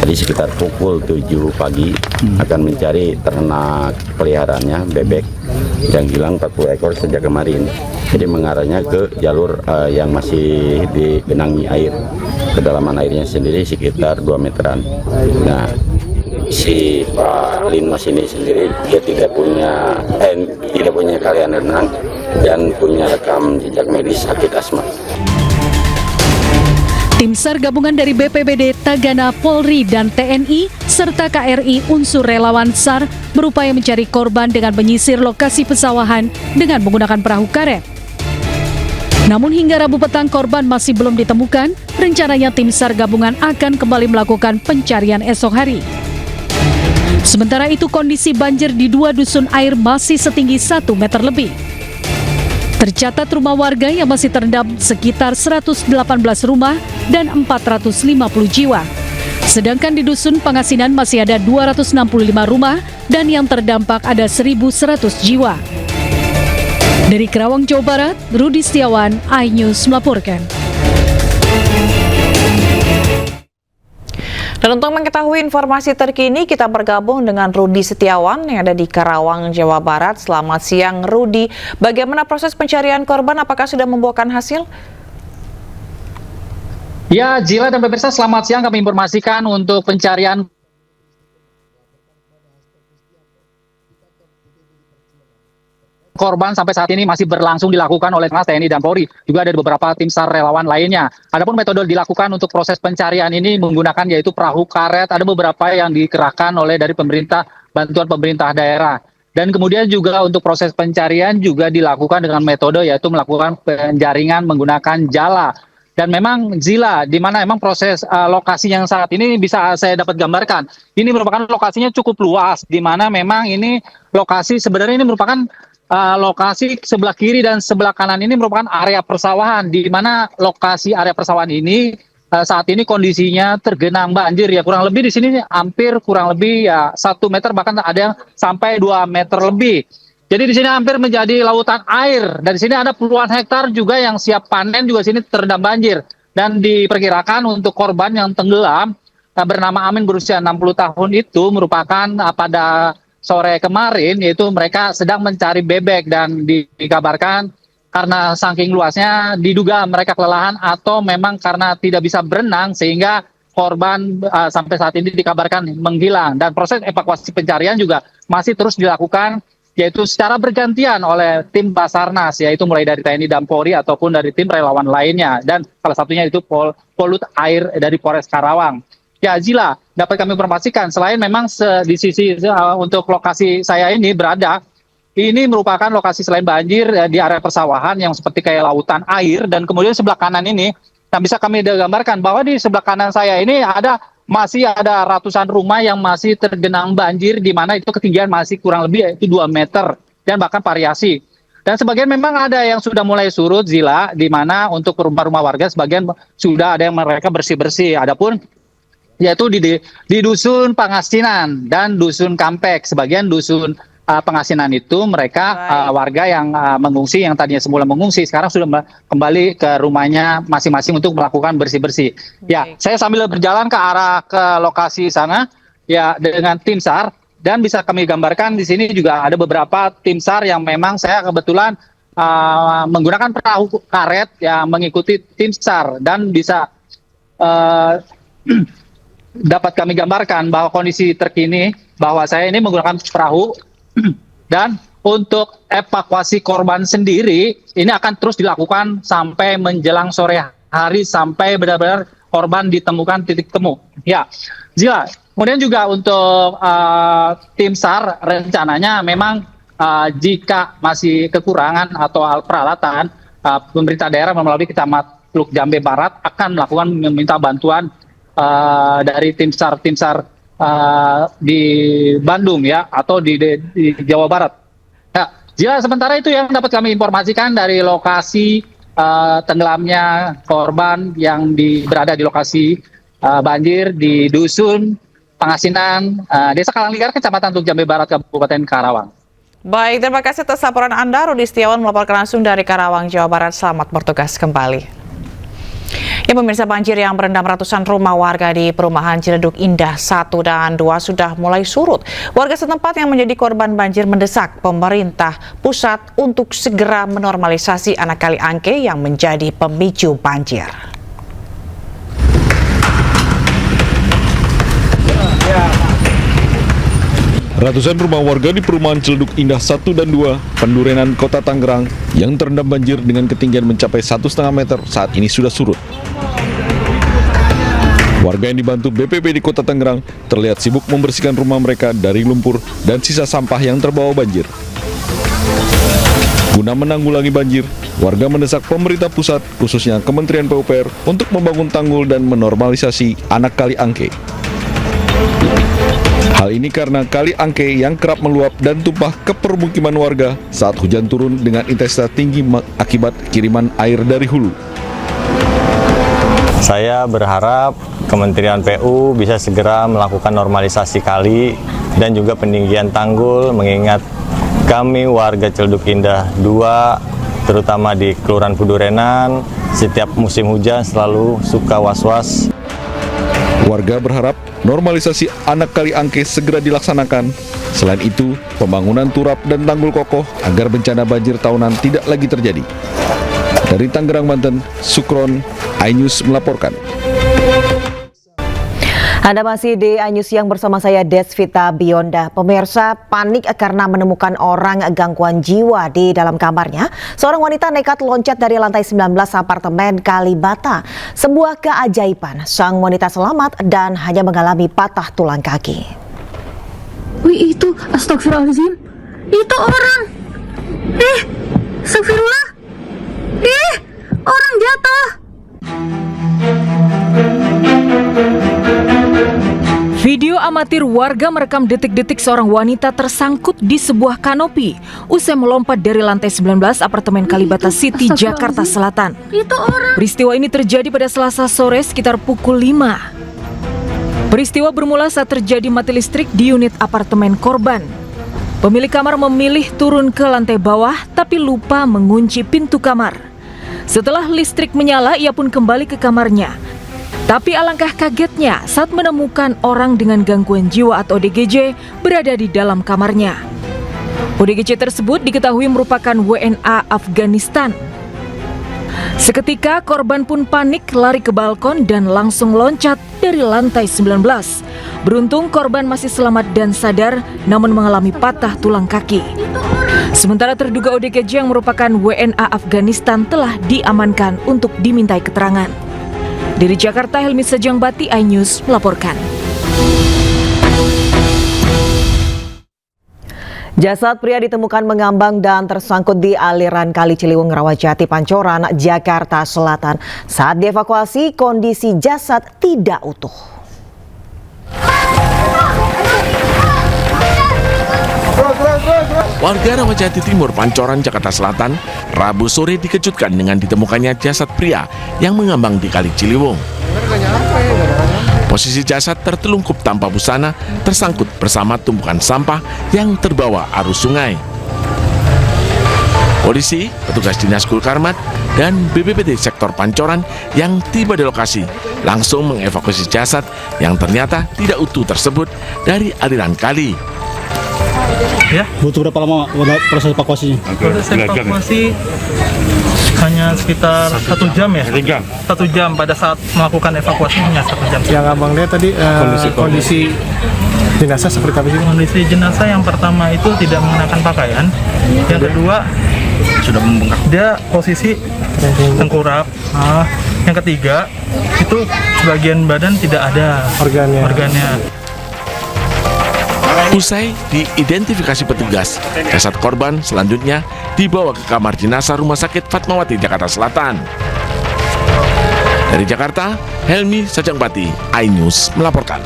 Jadi sekitar pukul 7 pagi akan mencari ternak peliharaannya bebek yang hilang 40 ekor sejak kemarin. Jadi mengarahnya ke jalur yang masih digenangi air. Kedalaman airnya sendiri sekitar 2 meteran. Nah, si Pak Linmas ini sendiri dia tidak punya keahlian renang dan punya rekam jejak medis sakit asma. Tim SAR gabungan dari BPBD, Tagana, Polri, dan TNI, serta KRI unsur relawan SAR berupaya mencari korban dengan menyisir lokasi pesawahan dengan menggunakan perahu karet. Namun hingga Rabu petang korban masih belum ditemukan, rencananya tim SAR gabungan akan kembali melakukan pencarian esok hari. Sementara itu kondisi banjir di 2 dusun air masih setinggi 1 meter lebih. Tercatat rumah warga yang masih terendam sekitar 118 rumah dan 450 jiwa. Sedangkan di dusun Pangasinan masih ada 265 rumah dan yang terdampak ada 1.100 jiwa. Dari Karawang, Jawa Barat, Rudi Setiawan, iNews melaporkan. Dan untuk mengetahui informasi terkini, kita bergabung dengan Rudi Setiawan yang ada di Karawang, Jawa Barat. Selamat siang, Rudi. Bagaimana proses pencarian korban? Apakah sudah membuahkan hasil? Ya, Zila dan pemirsa, selamat siang. Kami informasikan untuk pencarian korban sampai saat ini masih berlangsung dilakukan oleh TNI dan Polri. Juga ada beberapa tim SAR relawan lainnya. Adapun metode dilakukan untuk proses pencarian ini menggunakan yaitu perahu karet. Ada beberapa yang dikerahkan oleh dari pemerintah, bantuan pemerintah daerah. Dan kemudian juga untuk proses pencarian juga dilakukan dengan metode yaitu melakukan penjaringan menggunakan jala. Dan memang Zila, di mana memang proses lokasi yang saat ini bisa saya dapat gambarkan. Ini merupakan lokasinya cukup luas, di mana memang ini lokasi sebenarnya ini merupakan lokasi sebelah kiri dan sebelah kanan ini merupakan area persawahan, di mana lokasi area persawahan ini saat ini kondisinya tergenang banjir ya, kurang lebih di sini hampir kurang lebih ya 1 meter, bahkan ada yang sampai 2 meter lebih. Jadi di sini hampir menjadi lautan air, dan di sini ada puluhan hektar juga yang siap panen juga sini terendam banjir. Dan diperkirakan untuk korban yang tenggelam bernama Amin berusia 60 tahun itu merupakan pada sore kemarin, yaitu mereka sedang mencari bebek, dan dikabarkan karena saking luasnya diduga mereka kelelahan atau memang karena tidak bisa berenang sehingga korban sampai saat ini dikabarkan menghilang. Dan proses evakuasi pencarian juga masih terus dilakukan yaitu secara bergantian oleh tim Basarnas, yaitu mulai dari TNI dan Polri ataupun dari tim relawan lainnya, dan salah satunya itu Polut Air dari Polres Karawang. Ya, Zila, dapat kami informasikan selain memang di sisi untuk lokasi saya ini berada, ini merupakan lokasi selain banjir di area persawahan yang seperti kayak lautan air, dan kemudian sebelah kanan ini, nah bisa kami gambarkan bahwa di sebelah kanan saya ini masih ada ratusan rumah yang masih tergenang banjir, di mana itu ketinggian masih kurang lebih yaitu 2 meter dan bahkan variasi. Dan sebagian memang ada yang sudah mulai surut, Zila, di mana untuk rumah-rumah warga sebagian sudah ada yang mereka bersih-bersih. Adapun yaitu di dusun Pangasinan dan dusun Kampek. Sebagian dusun Pangasinan itu mereka warga yang mengungsi, yang tadinya semula mengungsi sekarang sudah kembali ke rumahnya masing-masing untuk melakukan bersih-bersih. Ya, saya sambil berjalan ke arah ke lokasi sana ya dengan tim SAR, dan bisa kami gambarkan di sini juga ada beberapa tim SAR yang memang saya kebetulan menggunakan perahu karet yang mengikuti tim SAR, dan bisa dapat kami gambarkan bahwa kondisi terkini bahwa saya ini menggunakan perahu, dan untuk evakuasi korban sendiri ini akan terus dilakukan sampai menjelang sore hari sampai benar-benar korban ditemukan titik temu. Ya, Zila. Kemudian juga untuk tim SAR rencananya memang jika masih kekurangan atau peralatan, pemerintah daerah melalui Kecamatan Teluk Jambe Barat akan melakukan meminta bantuan dari tim SAR di Bandung ya, atau di Jawa Barat. Ya, Zila, sementara itu yang dapat kami informasikan dari lokasi tenggelamnya korban yang berada di lokasi banjir di dusun Pangasinan, Desa Kalangligar, Kecamatan Teluk Jambe Barat, Kabupaten Karawang. Baik, terima kasih atas laporan Anda, Rudi Setiawan melaporkan langsung dari Karawang, Jawa Barat. Selamat bertugas kembali. Ya, pemirsa, banjir yang merendam ratusan rumah warga di perumahan Ciledug Indah 1 dan 2 sudah mulai surut. Warga setempat yang menjadi korban banjir mendesak pemerintah pusat untuk segera menormalisasi anak kali angke yang menjadi pemicu banjir. Ratusan rumah warga di perumahan Ciledug Indah 1 dan 2, Pendurenan, Kota Tangerang, yang terendam banjir dengan ketinggian mencapai 1,5 meter saat ini sudah surut. Warga yang dibantu BPBD Kota Tangerang terlihat sibuk membersihkan rumah mereka dari lumpur dan sisa sampah yang terbawa banjir. Guna menanggulangi banjir, warga mendesak pemerintah pusat, khususnya Kementerian PUPR, untuk membangun tanggul dan menormalisasi anak kali angke. Hal ini karena Kali Angke yang kerap meluap dan tumpah ke permukiman warga saat hujan turun dengan intensitas tinggi akibat kiriman air dari hulu. Saya berharap Kementerian PU bisa segera melakukan normalisasi kali dan juga peninggian tanggul, mengingat kami warga Celduk Indah 2, terutama di Kelurahan Pudurenan, setiap musim hujan selalu suka was-was. Warga berharap normalisasi anak Kali Angke segera dilaksanakan. Selain itu, pembangunan turap dan tanggul kokoh agar bencana banjir tahunan tidak lagi terjadi. Dari Tangerang, Banten, Sukron, iNews melaporkan. Anda masih di iNews yang bersama saya Desvita Bionda. Pemirsa panik karena menemukan orang gangguan jiwa di dalam kamarnya. Seorang wanita nekat loncat dari lantai 19 apartemen Kalibata. Sebuah keajaiban, sang wanita selamat dan hanya mengalami patah tulang kaki. Wih, itu astagfirullahaladzim. Itu orang. Astagfirullah. Orang jatuh. Video amatir warga merekam detik-detik seorang wanita tersangkut di sebuah kanopi usai melompat dari lantai 19 apartemen Kalibata City, Jakarta Selatan. Peristiwa ini terjadi pada Selasa sore sekitar pukul 5. Peristiwa bermula saat terjadi mati listrik di unit apartemen korban. Pemilik kamar memilih turun ke lantai bawah tapi lupa mengunci pintu kamar. Setelah listrik menyala, ia pun kembali ke kamarnya. Tapi alangkah kagetnya saat menemukan orang dengan gangguan jiwa atau ODGJ berada di dalam kamarnya. ODGJ tersebut diketahui merupakan WNA Afghanistan. Seketika korban pun panik lari ke balkon dan langsung loncat dari lantai 19. Beruntung korban masih selamat dan sadar namun mengalami patah tulang kaki. Sementara terduga ODGJ yang merupakan WNA Afghanistan telah diamankan untuk dimintai keterangan. Dari Jakarta, Helmi Sejangbati, iNews melaporkan. Jasad pria ditemukan mengambang dan tersangkut di aliran Kali Ciliwung, Rawajati, Pancoran, Jakarta Selatan. Saat dievakuasi, kondisi jasad tidak utuh. Warga Rawajati Timur, Pancoran, Jakarta Selatan, Rabu sore dikejutkan dengan ditemukannya jasad pria yang mengambang di Kali Ciliwung. Posisi jasad tertelungkup tanpa busana, tersangkut bersama tumpukan sampah yang terbawa arus sungai. Polisi, petugas Dinas Kulkarmat, dan BPBD sektor Pancoran yang tiba di lokasi langsung mengevakuasi jasad yang ternyata tidak utuh tersebut dari aliran kali. Ya, butuh berapa lama proses evakuasinya? Proses evakuasi hanya sekitar 1 jam ya. 1 jam pada saat melakukan evakuasi hanya 1 jam. Yang abang lihat tadi kondisi jenazah seperti apa sih? Kondisi jenazah yang pertama itu tidak mengenakan pakaian. Yang kedua sudah membengkak. Dia posisi tengkurap. Yang ketiga itu sebagian badan tidak ada organnya. Usai diidentifikasi petugas, jasad korban selanjutnya dibawa ke kamar jenazah Rumah Sakit Fatmawati, Jakarta Selatan. Dari Jakarta, Helmi Sejangbati, iNews melaporkan.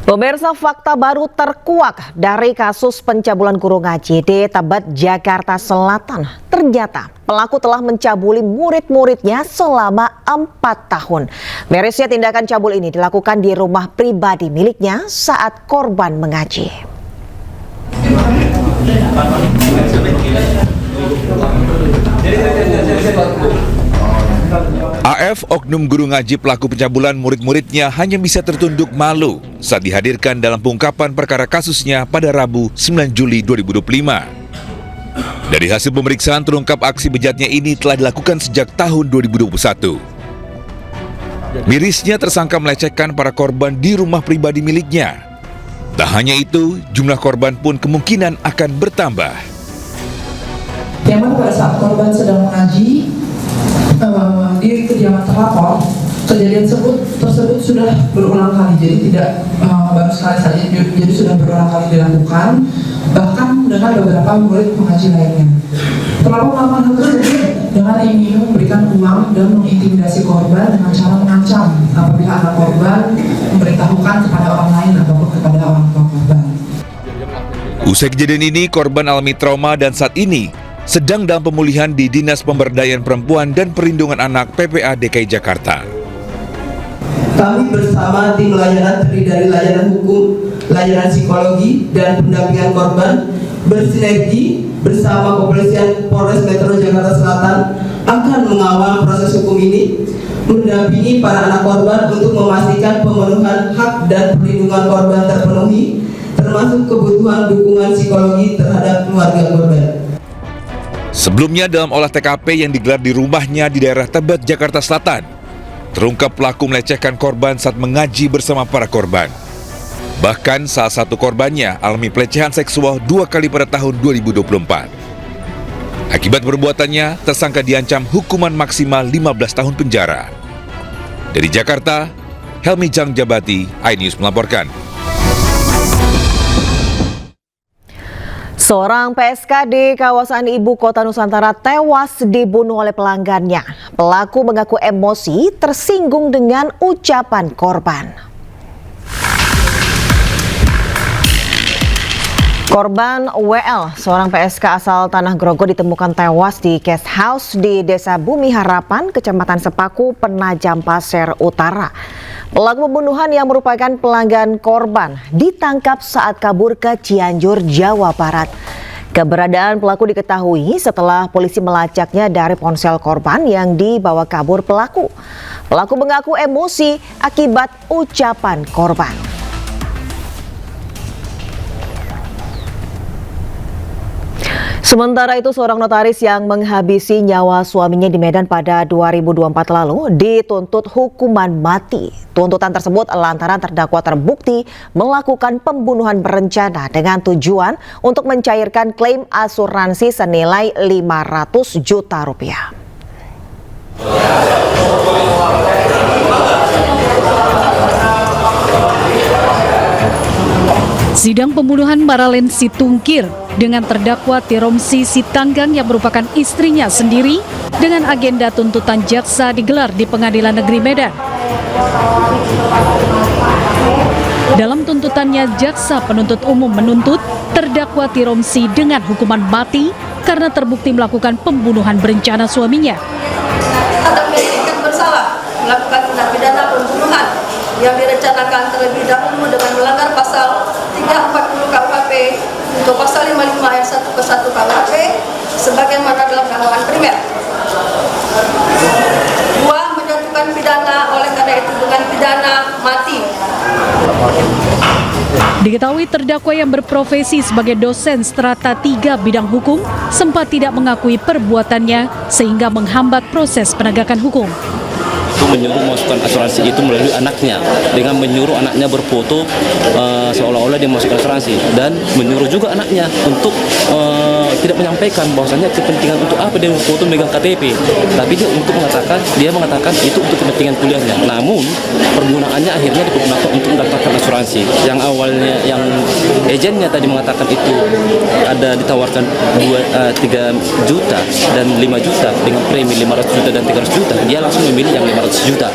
Pemirsa, fakta baru terkuak dari kasus pencabulan guru ngaji di Tebet, Jakarta Selatan. Ternyata pelaku telah mencabuli murid-muridnya selama 4 tahun. Mirisnya tindakan cabul ini dilakukan di rumah pribadi miliknya saat korban mengaji. AF, oknum guru ngaji pelaku pencabulan murid-muridnya, hanya bisa tertunduk malu saat dihadirkan dalam pengungkapan perkara kasusnya pada Rabu 9 Juli 2025. Dari hasil pemeriksaan terungkap aksi bejatnya ini telah dilakukan sejak tahun 2021. Mirisnya tersangka melecehkan para korban di rumah pribadi miliknya. Tak hanya itu, jumlah korban pun kemungkinan akan bertambah. Yang mana pada saat korban sedang mengaji di kediaman terlapor, kejadian tersebut sudah berulang kali, jadi tidak baru sekali saja, jadi sudah berulang kali dilakukan, bahkan dengan beberapa murid pengaji lainnya. Terlapor melakukan hal tersebut dengan ingin memberikan memberikan uang dan mengintimidasi korban dengan cara mengancam apabila anak korban memberitahukan kepada orang lain ataupun kepada orang tua korban. Usai kejadian ini, korban alami trauma dan saat ini sedang dalam pemulihan di Dinas Pemberdayaan Perempuan dan Perlindungan Anak PPA DKI Jakarta. Kami bersama tim layanan terdiri dari layanan hukum, layanan psikologi, dan pendampingan korban bersinergi bersama Kepolisian Polres Metro Jakarta Selatan akan mengawal proses hukum ini, mendampingi para anak korban untuk memastikan pemenuhan hak dan perlindungan korban terpenuhi, termasuk kebutuhan dukungan psikologi terhadap keluarga korban. Sebelumnya dalam olah TKP yang digelar di rumahnya di daerah Tebet, Jakarta Selatan, terungkap pelaku melecehkan korban saat mengaji bersama para korban. Bahkan salah satu korbannya alami pelecehan seksual 2 kali pada tahun 2024. Akibat perbuatannya, tersangka diancam hukuman maksimal 15 tahun penjara. Dari Jakarta, Helmi Jang Jabati, iNews melaporkan. Seorang PSK di kawasan Ibu Kota Nusantara tewas dibunuh oleh pelanggannya. Pelaku mengaku emosi tersinggung dengan ucapan korban. Korban WL, seorang PSK asal Tanah Grogol ditemukan tewas di guest house di Desa Bumi Harapan, Kecamatan Sepaku, Penajam Pasir Utara. Pelaku pembunuhan yang merupakan pelanggan korban ditangkap saat kabur ke Cianjur, Jawa Barat. Keberadaan pelaku diketahui setelah polisi melacaknya dari ponsel korban yang dibawa kabur pelaku. Pelaku mengaku emosi akibat ucapan korban. Sementara itu, seorang notaris yang menghabisi nyawa suaminya di Medan pada 2024 lalu dituntut hukuman mati. Tuntutan tersebut lantaran terdakwa terbukti melakukan pembunuhan berencana dengan tujuan untuk mencairkan klaim asuransi senilai 500 juta rupiah. Sidang pembunuhan Maralen Situngkir dengan terdakwa Tiromsi Sitanggang yang merupakan istrinya sendiri dengan agenda tuntutan jaksa digelar di Pengadilan Negeri Medan. Dalam tuntutannya, jaksa penuntut umum menuntut terdakwa Tiromsi dengan hukuman mati karena terbukti melakukan pembunuhan berencana suaminya. Menyatakan bersalah melakukan tindak pidana pembunuhan yang direncanakan terlebih dahulu dengan melanggar pasal 340 KUHP untuk pasal 55 ayat 1 ke 1 KUHP sebagaimana dalam dakwaan primer. 2. Menjatuhkan pidana oleh karena itu dengan pidana mati. Diketahui terdakwa yang berprofesi sebagai dosen strata 3 bidang hukum sempat tidak mengakui perbuatannya sehingga menghambat proses penegakan hukum. Itu menyuruh memasukkan asuransi itu melalui anaknya dengan menyuruh anaknya berfoto seolah-olah dia masukkan asuransi dan menyuruh juga anaknya untuk tidak menyampaikan bahwasanya kepentingan untuk apa dia berfoto megang KTP, tapi dia mengatakan itu untuk kepentingan kuliahnya. Namun pergunaannya akhirnya digunakan untuk mendaftarkan asuransi. Yang awalnya yang agennya tadi mengatakan itu ada ditawarkan 3 juta dan 5 juta dengan premi 500 juta dan 300 juta, dia langsung memilih yang 500 juta.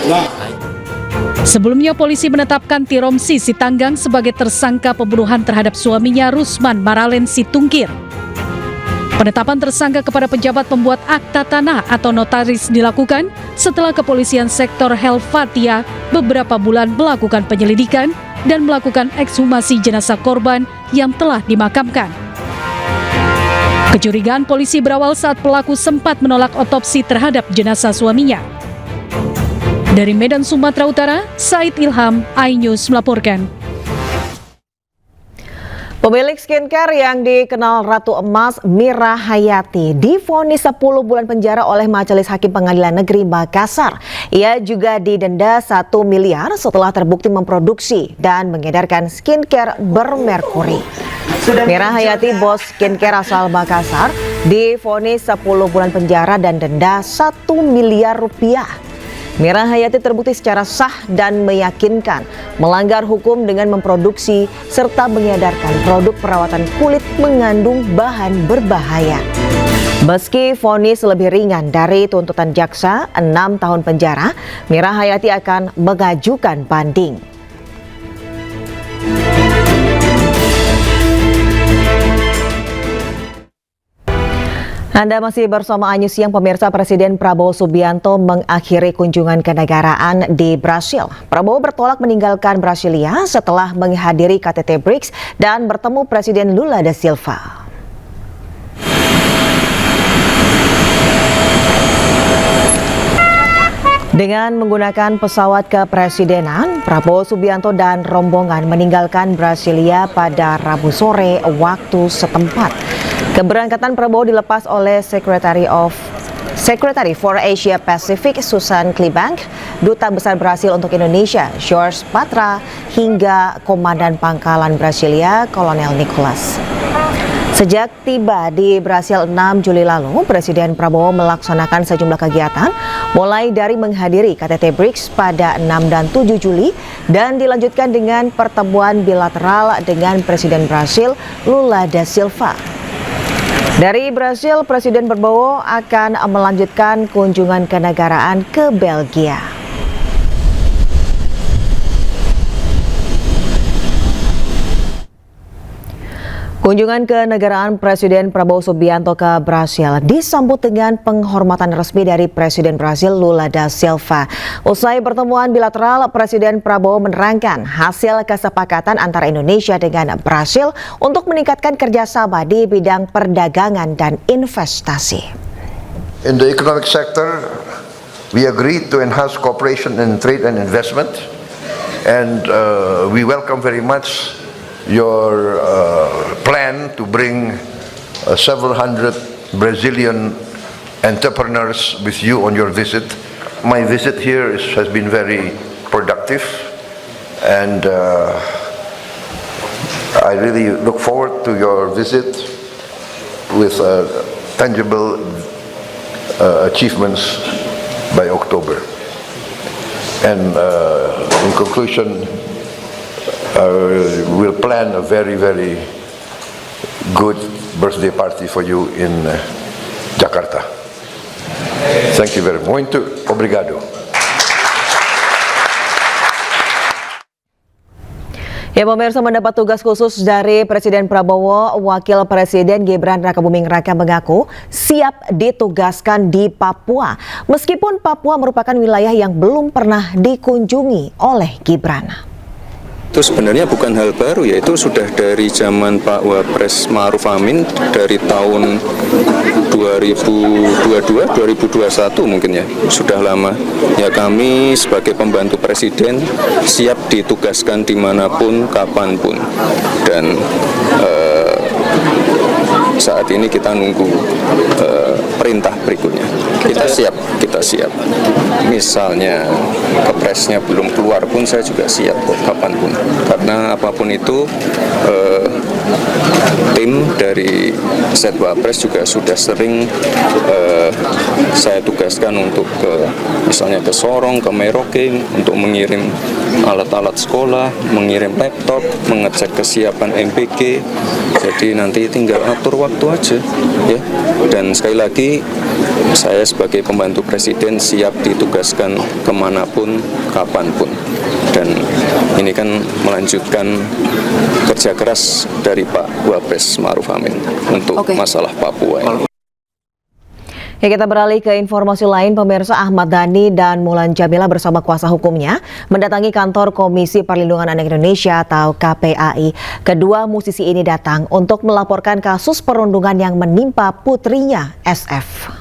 Sebelumnya polisi menetapkan Tiromsi Sitanggang sebagai tersangka pembunuhan terhadap suaminya Rusman Maralen Situngkir. Penetapan tersangka kepada pejabat pembuat akta tanah atau notaris dilakukan setelah kepolisian sektor Helvatia beberapa bulan melakukan penyelidikan dan melakukan ekshumasi jenazah korban yang telah dimakamkan. Kecurigaan polisi berawal saat pelaku sempat menolak otopsi terhadap jenazah suaminya. Dari Medan, Sumatera Utara, Said Ilham, iNews melaporkan. Pemilik skincare yang dikenal Ratu Emas, Mira Hayati, divonis 10 bulan penjara oleh Majelis Hakim Pengadilan Negeri Makassar. Ia juga didenda 1 miliar setelah terbukti memproduksi dan mengedarkan skincare bermerkuri. Mira Hayati, bos skincare asal Makassar, divonis 10 bulan penjara dan denda 1 miliar rupiah. Mira Hayati terbukti secara sah dan meyakinkan melanggar hukum dengan memproduksi serta mengedarkan produk perawatan kulit mengandung bahan berbahaya. Meski vonis lebih ringan dari tuntutan jaksa 6 tahun penjara, Mira Hayati akan mengajukan banding. Anda masih bersama Anyus Siang, pemirsa. Presiden Prabowo Subianto mengakhiri kunjungan kenegaraan di Brasil. Prabowo bertolak meninggalkan Brasilia setelah menghadiri KTT BRICS dan bertemu Presiden Lula da Silva. Dengan menggunakan pesawat kepresidenan, Prabowo Subianto dan rombongan meninggalkan Brasilia pada Rabu sore waktu setempat. Keberangkatan Prabowo dilepas oleh Secretary for Asia Pacific Susan Klibank, Duta Besar Brasil untuk Indonesia Jorge Patra, hingga Komandan Pangkalan Brasilia Kolonel Nicholas. Sejak tiba di Brasil 6 Juli lalu, Presiden Prabowo melaksanakan sejumlah kegiatan, mulai dari menghadiri KTT BRICS pada 6 dan 7 Juli, dan dilanjutkan dengan pertemuan bilateral dengan Presiden Brasil Lula da Silva. Dari Brasil, Presiden Prabowo akan melanjutkan kunjungan kenegaraan ke Belgia. Kunjungan kenegaraan Presiden Prabowo Subianto ke Brasil disambut dengan penghormatan resmi dari Presiden Brasil Lula da Silva. Usai pertemuan bilateral, Presiden Prabowo menerangkan hasil kesepakatan antara Indonesia dengan Brasil untuk meningkatkan kerjasama di bidang perdagangan dan investasi. In the economic sector, we agreed to enhance cooperation in trade and investment, and we welcome very much your plan to bring several hundred Brazilian entrepreneurs with you on your visit. My visit here has been very productive, and I really look forward to your visit with tangible achievements by October. And in conclusion, we'll plan a very, very good birthday party for you in Jakarta. Thank you very much. Muito obrigado. Ya, pemirsa, mendapat tugas khusus dari Presiden Prabowo, Wakil Presiden Gibran Rakabuming Raka mengaku siap ditugaskan di Papua. Meskipun Papua merupakan wilayah yang belum pernah dikunjungi oleh Gibran. Itu sebenarnya bukan hal baru, yaitu sudah dari zaman Pak Wapres Ma'ruf Amin dari tahun 2022, 2021 mungkin ya, sudah lama. Ya, kami sebagai pembantu Presiden siap ditugaskan dimanapun, kapanpun. Dan saat ini kita nunggu perintah berikutnya. Kita siap. Misalnya kepresnya belum keluar pun saya juga siap kok kapanpun. Karena apapun itu tim dari Setwapres juga sudah sering saya tugaskan untuk misalnya ke Sorong, ke Merauke untuk mengirim alat-alat sekolah, mengirim laptop, mengecek kesiapan MPG. Jadi nanti tinggal atur waktu aja ya. Dan sekali lagi saya sebagai pembantu Presiden siap ditugaskan kemanapun, kapanpun. Dan ini kan melanjutkan kerja keras dari Pak Wapres Ma'ruf Amin untuk masalah Papua ini. Ya, kita beralih ke informasi lain. Pemirsa, Ahmad Dhani dan Mulan Jamila bersama kuasa hukumnya mendatangi kantor Komisi Perlindungan Anak Indonesia atau KPAI. Kedua musisi ini datang untuk melaporkan kasus perundungan yang menimpa putrinya SF.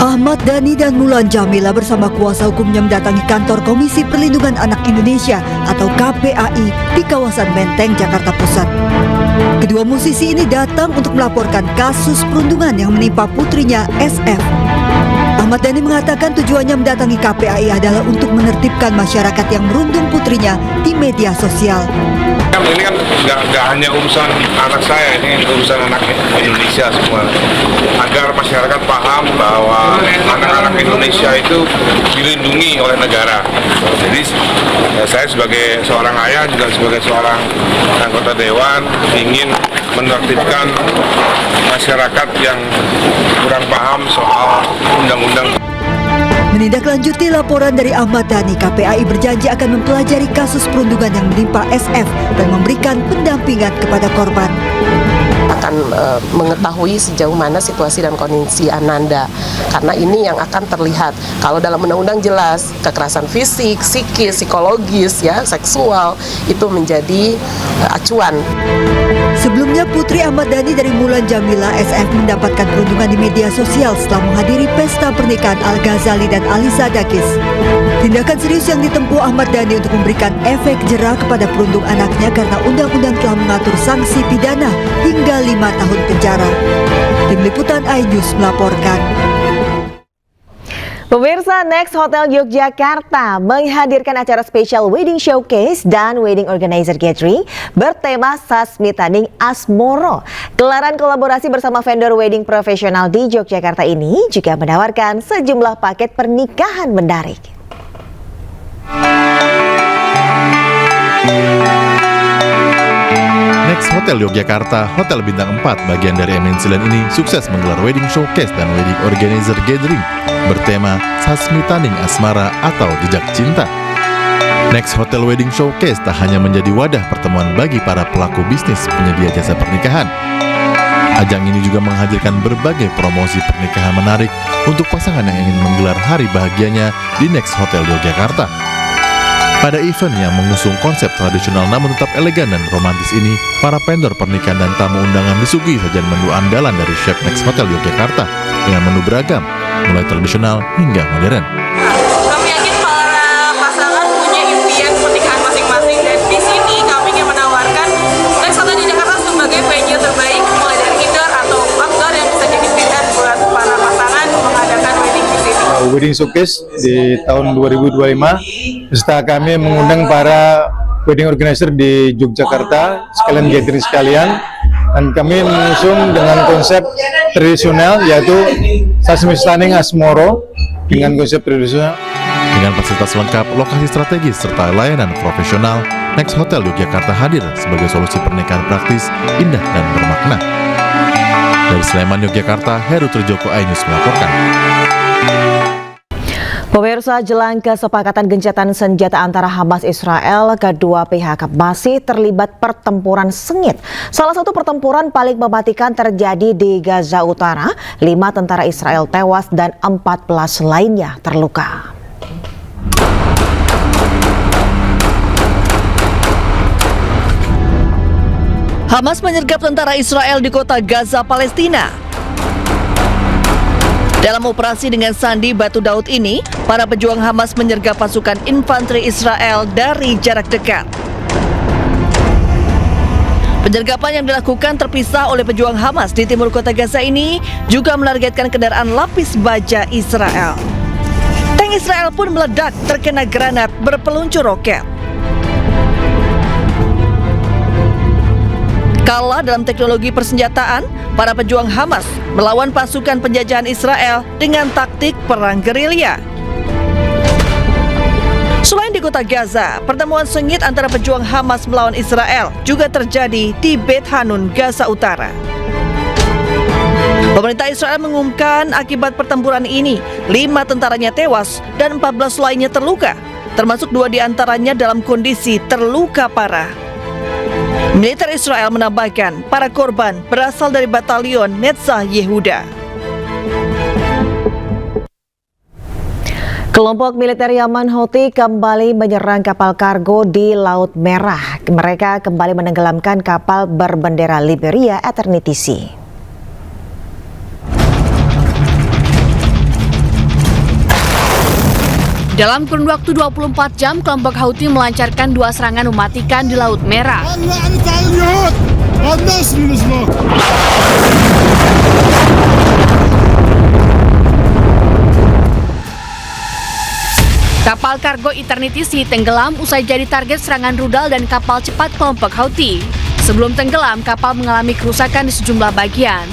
Ahmad Dhani dan Mulan Jamila bersama kuasa hukumnya mendatangi kantor Komisi Perlindungan Anak Indonesia atau KPAI di kawasan Menteng, Jakarta Pusat. Kedua musisi ini datang untuk melaporkan kasus perundungan yang menimpa putrinya SF. Ahmad Ahmad Dhani mengatakan tujuannya mendatangi KPAI adalah untuk menertibkan masyarakat yang merundung putrinya di media sosial. Ini kan nggak hanya urusan anak saya, ini urusan anak Indonesia semua. Agar masyarakat paham bahwa anak-anak Indonesia itu dilindungi oleh negara. Jadi saya sebagai seorang ayah, juga sebagai seorang anggota dewan, ingin menertibkan masyarakat yang kurang paham soal undang-undang. Menindaklanjuti laporan dari Ahmad Dhani, KPAI berjanji akan mempelajari kasus perundungan yang menimpa SF dan memberikan pendampingan kepada korban. Akan mengetahui sejauh mana situasi dan kondisi Ananda, karena ini yang akan terlihat. Kalau dalam undang-undang jelas kekerasan fisik, psikis, psikologis, ya, seksual itu menjadi acuan. Sebelumnya Putri Ahmad Dhani dari Mulan Jamila SF mendapatkan perundungan di media sosial setelah menghadiri pesta pernikahan Al-Ghazali dan Alisa Dakis. Tindakan serius yang ditempuh Ahmad Dhani untuk memberikan efek jera kepada perundung anaknya karena undang-undang telah mengatur sanksi pidana hingga 5 tahun penjara. Tim Liputan iNews melaporkan. Pemirsa, Next Hotel Yogyakarta menghadirkan acara spesial Wedding Showcase dan Wedding Organizer Gathering bertema Sasmitaning Asmoro. Gelaran kolaborasi bersama vendor wedding profesional di Yogyakarta ini juga menawarkan sejumlah paket pernikahan menarik. Next Hotel Yogyakarta, hotel bintang 4 bagian dari MNC Land ini sukses menggelar Wedding Showcase dan Wedding Organizer Gathering bertema Sasmitaning Asmara atau Jejak Cinta. Next Hotel Wedding Showcase tak hanya menjadi wadah pertemuan bagi para pelaku bisnis penyedia jasa pernikahan. Ajang ini juga menghadirkan berbagai promosi pernikahan menarik untuk pasangan yang ingin menggelar hari bahagianya di Next Hotel Yogyakarta. Pada event yang mengusung konsep tradisional namun tetap elegan dan romantis ini, para vendor pernikahan dan tamu undangan disuguhi sajian menu andalan dari chef Next Hotel Yogyakarta dengan menu beragam, mulai tradisional hingga modern. Kami yakin para pasangan punya impian pernikahan masing-masing, dan di sini kami ingin menawarkan Next Hotel Yogyakarta sebagai venue terbaik, mulai dari indoor atau outdoor yang bisa jadi pilihan buat para pasangan mengadakan wedding di sini. Wedding Showcase di tahun 2025 peserta kami mengundang para wedding organizer di Yogyakarta, sekalian gathering sekalian, dan kami mengusung dengan konsep tradisional yaitu Sasmitaning Asmoro dengan konsep tradisional. Dengan fasilitas lengkap, lokasi strategis, serta layanan profesional, Next Hotel Yogyakarta hadir sebagai solusi pernikahan praktis, indah, dan bermakna. Dari Sleman, Yogyakarta, Heru Trijoko, iNews melaporkan. Pemirsa, jelang kesepakatan gencatan senjata antara Hamas Israel, kedua pihak masih terlibat pertempuran sengit. Salah satu pertempuran paling mematikan terjadi di Gaza Utara. 5 tentara Israel tewas dan 14 lainnya terluka. Hamas menyergap tentara Israel di kota Gaza, Palestina. Dalam operasi dengan sandi Batu Daud ini, para pejuang Hamas menyergap pasukan infanteri Israel dari jarak dekat. Penyergapan yang dilakukan terpisah oleh pejuang Hamas di timur kota Gaza ini juga menargetkan kendaraan lapis baja Israel. Tank Israel pun meledak terkena granat berpeluncur roket. Kalah dalam teknologi persenjataan, para pejuang Hamas melawan pasukan penjajahan Israel dengan taktik perang gerilya. Selain di kota Gaza, pertemuan sengit antara pejuang Hamas melawan Israel juga terjadi di Beit Hanun, Gaza Utara. Pemerintah Israel mengumumkan akibat pertempuran ini, 5 tentaranya tewas dan 14 lainnya terluka, termasuk 2 diantaranya dalam kondisi terluka parah. Militer Israel menambahkan para korban berasal dari batalion Netzah Yehuda. Kelompok militer Yaman Houthi kembali menyerang kapal kargo di Laut Merah. Mereka kembali menenggelamkan kapal berbendera Liberia Eternity Sea. Dalam kurun waktu 24 jam, kelompok Houthi melancarkan 2 serangan mematikan di Laut Merah. kapal kargo Eternity Sea tenggelam usai jadi target serangan rudal dan kapal cepat kelompok Houthi. Sebelum tenggelam, kapal mengalami kerusakan di sejumlah bagian.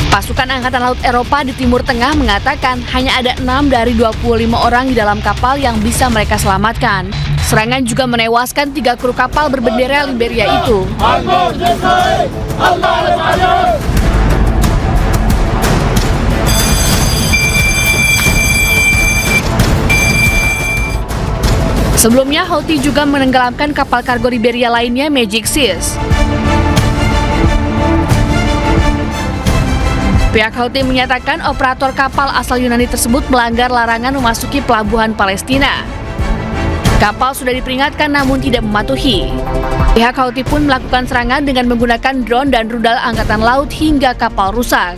Pasukan Angkatan Laut Eropa di Timur Tengah mengatakan hanya ada 6 dari 25 orang di dalam kapal yang bisa mereka selamatkan. Serangan juga menewaskan 3 kru kapal berbendera Liberia itu. Sebelumnya, Houthi juga menenggelamkan kapal kargo Liberia lainnya, Magic Seas. Pihak Houthi menyatakan operator kapal asal Yunani tersebut melanggar larangan memasuki pelabuhan Palestina. Kapal sudah diperingatkan namun tidak mematuhi. Pihak Houthi pun melakukan serangan dengan menggunakan drone dan rudal angkatan laut hingga kapal rusak.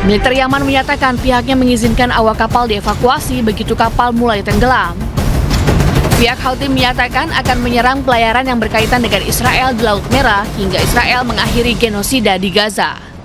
Militer Yaman menyatakan pihaknya mengizinkan awak kapal dievakuasi begitu kapal mulai tenggelam. Pihak Houthi menyatakan akan menyerang pelayaran yang berkaitan dengan Israel di Laut Merah hingga Israel mengakhiri genosida di Gaza.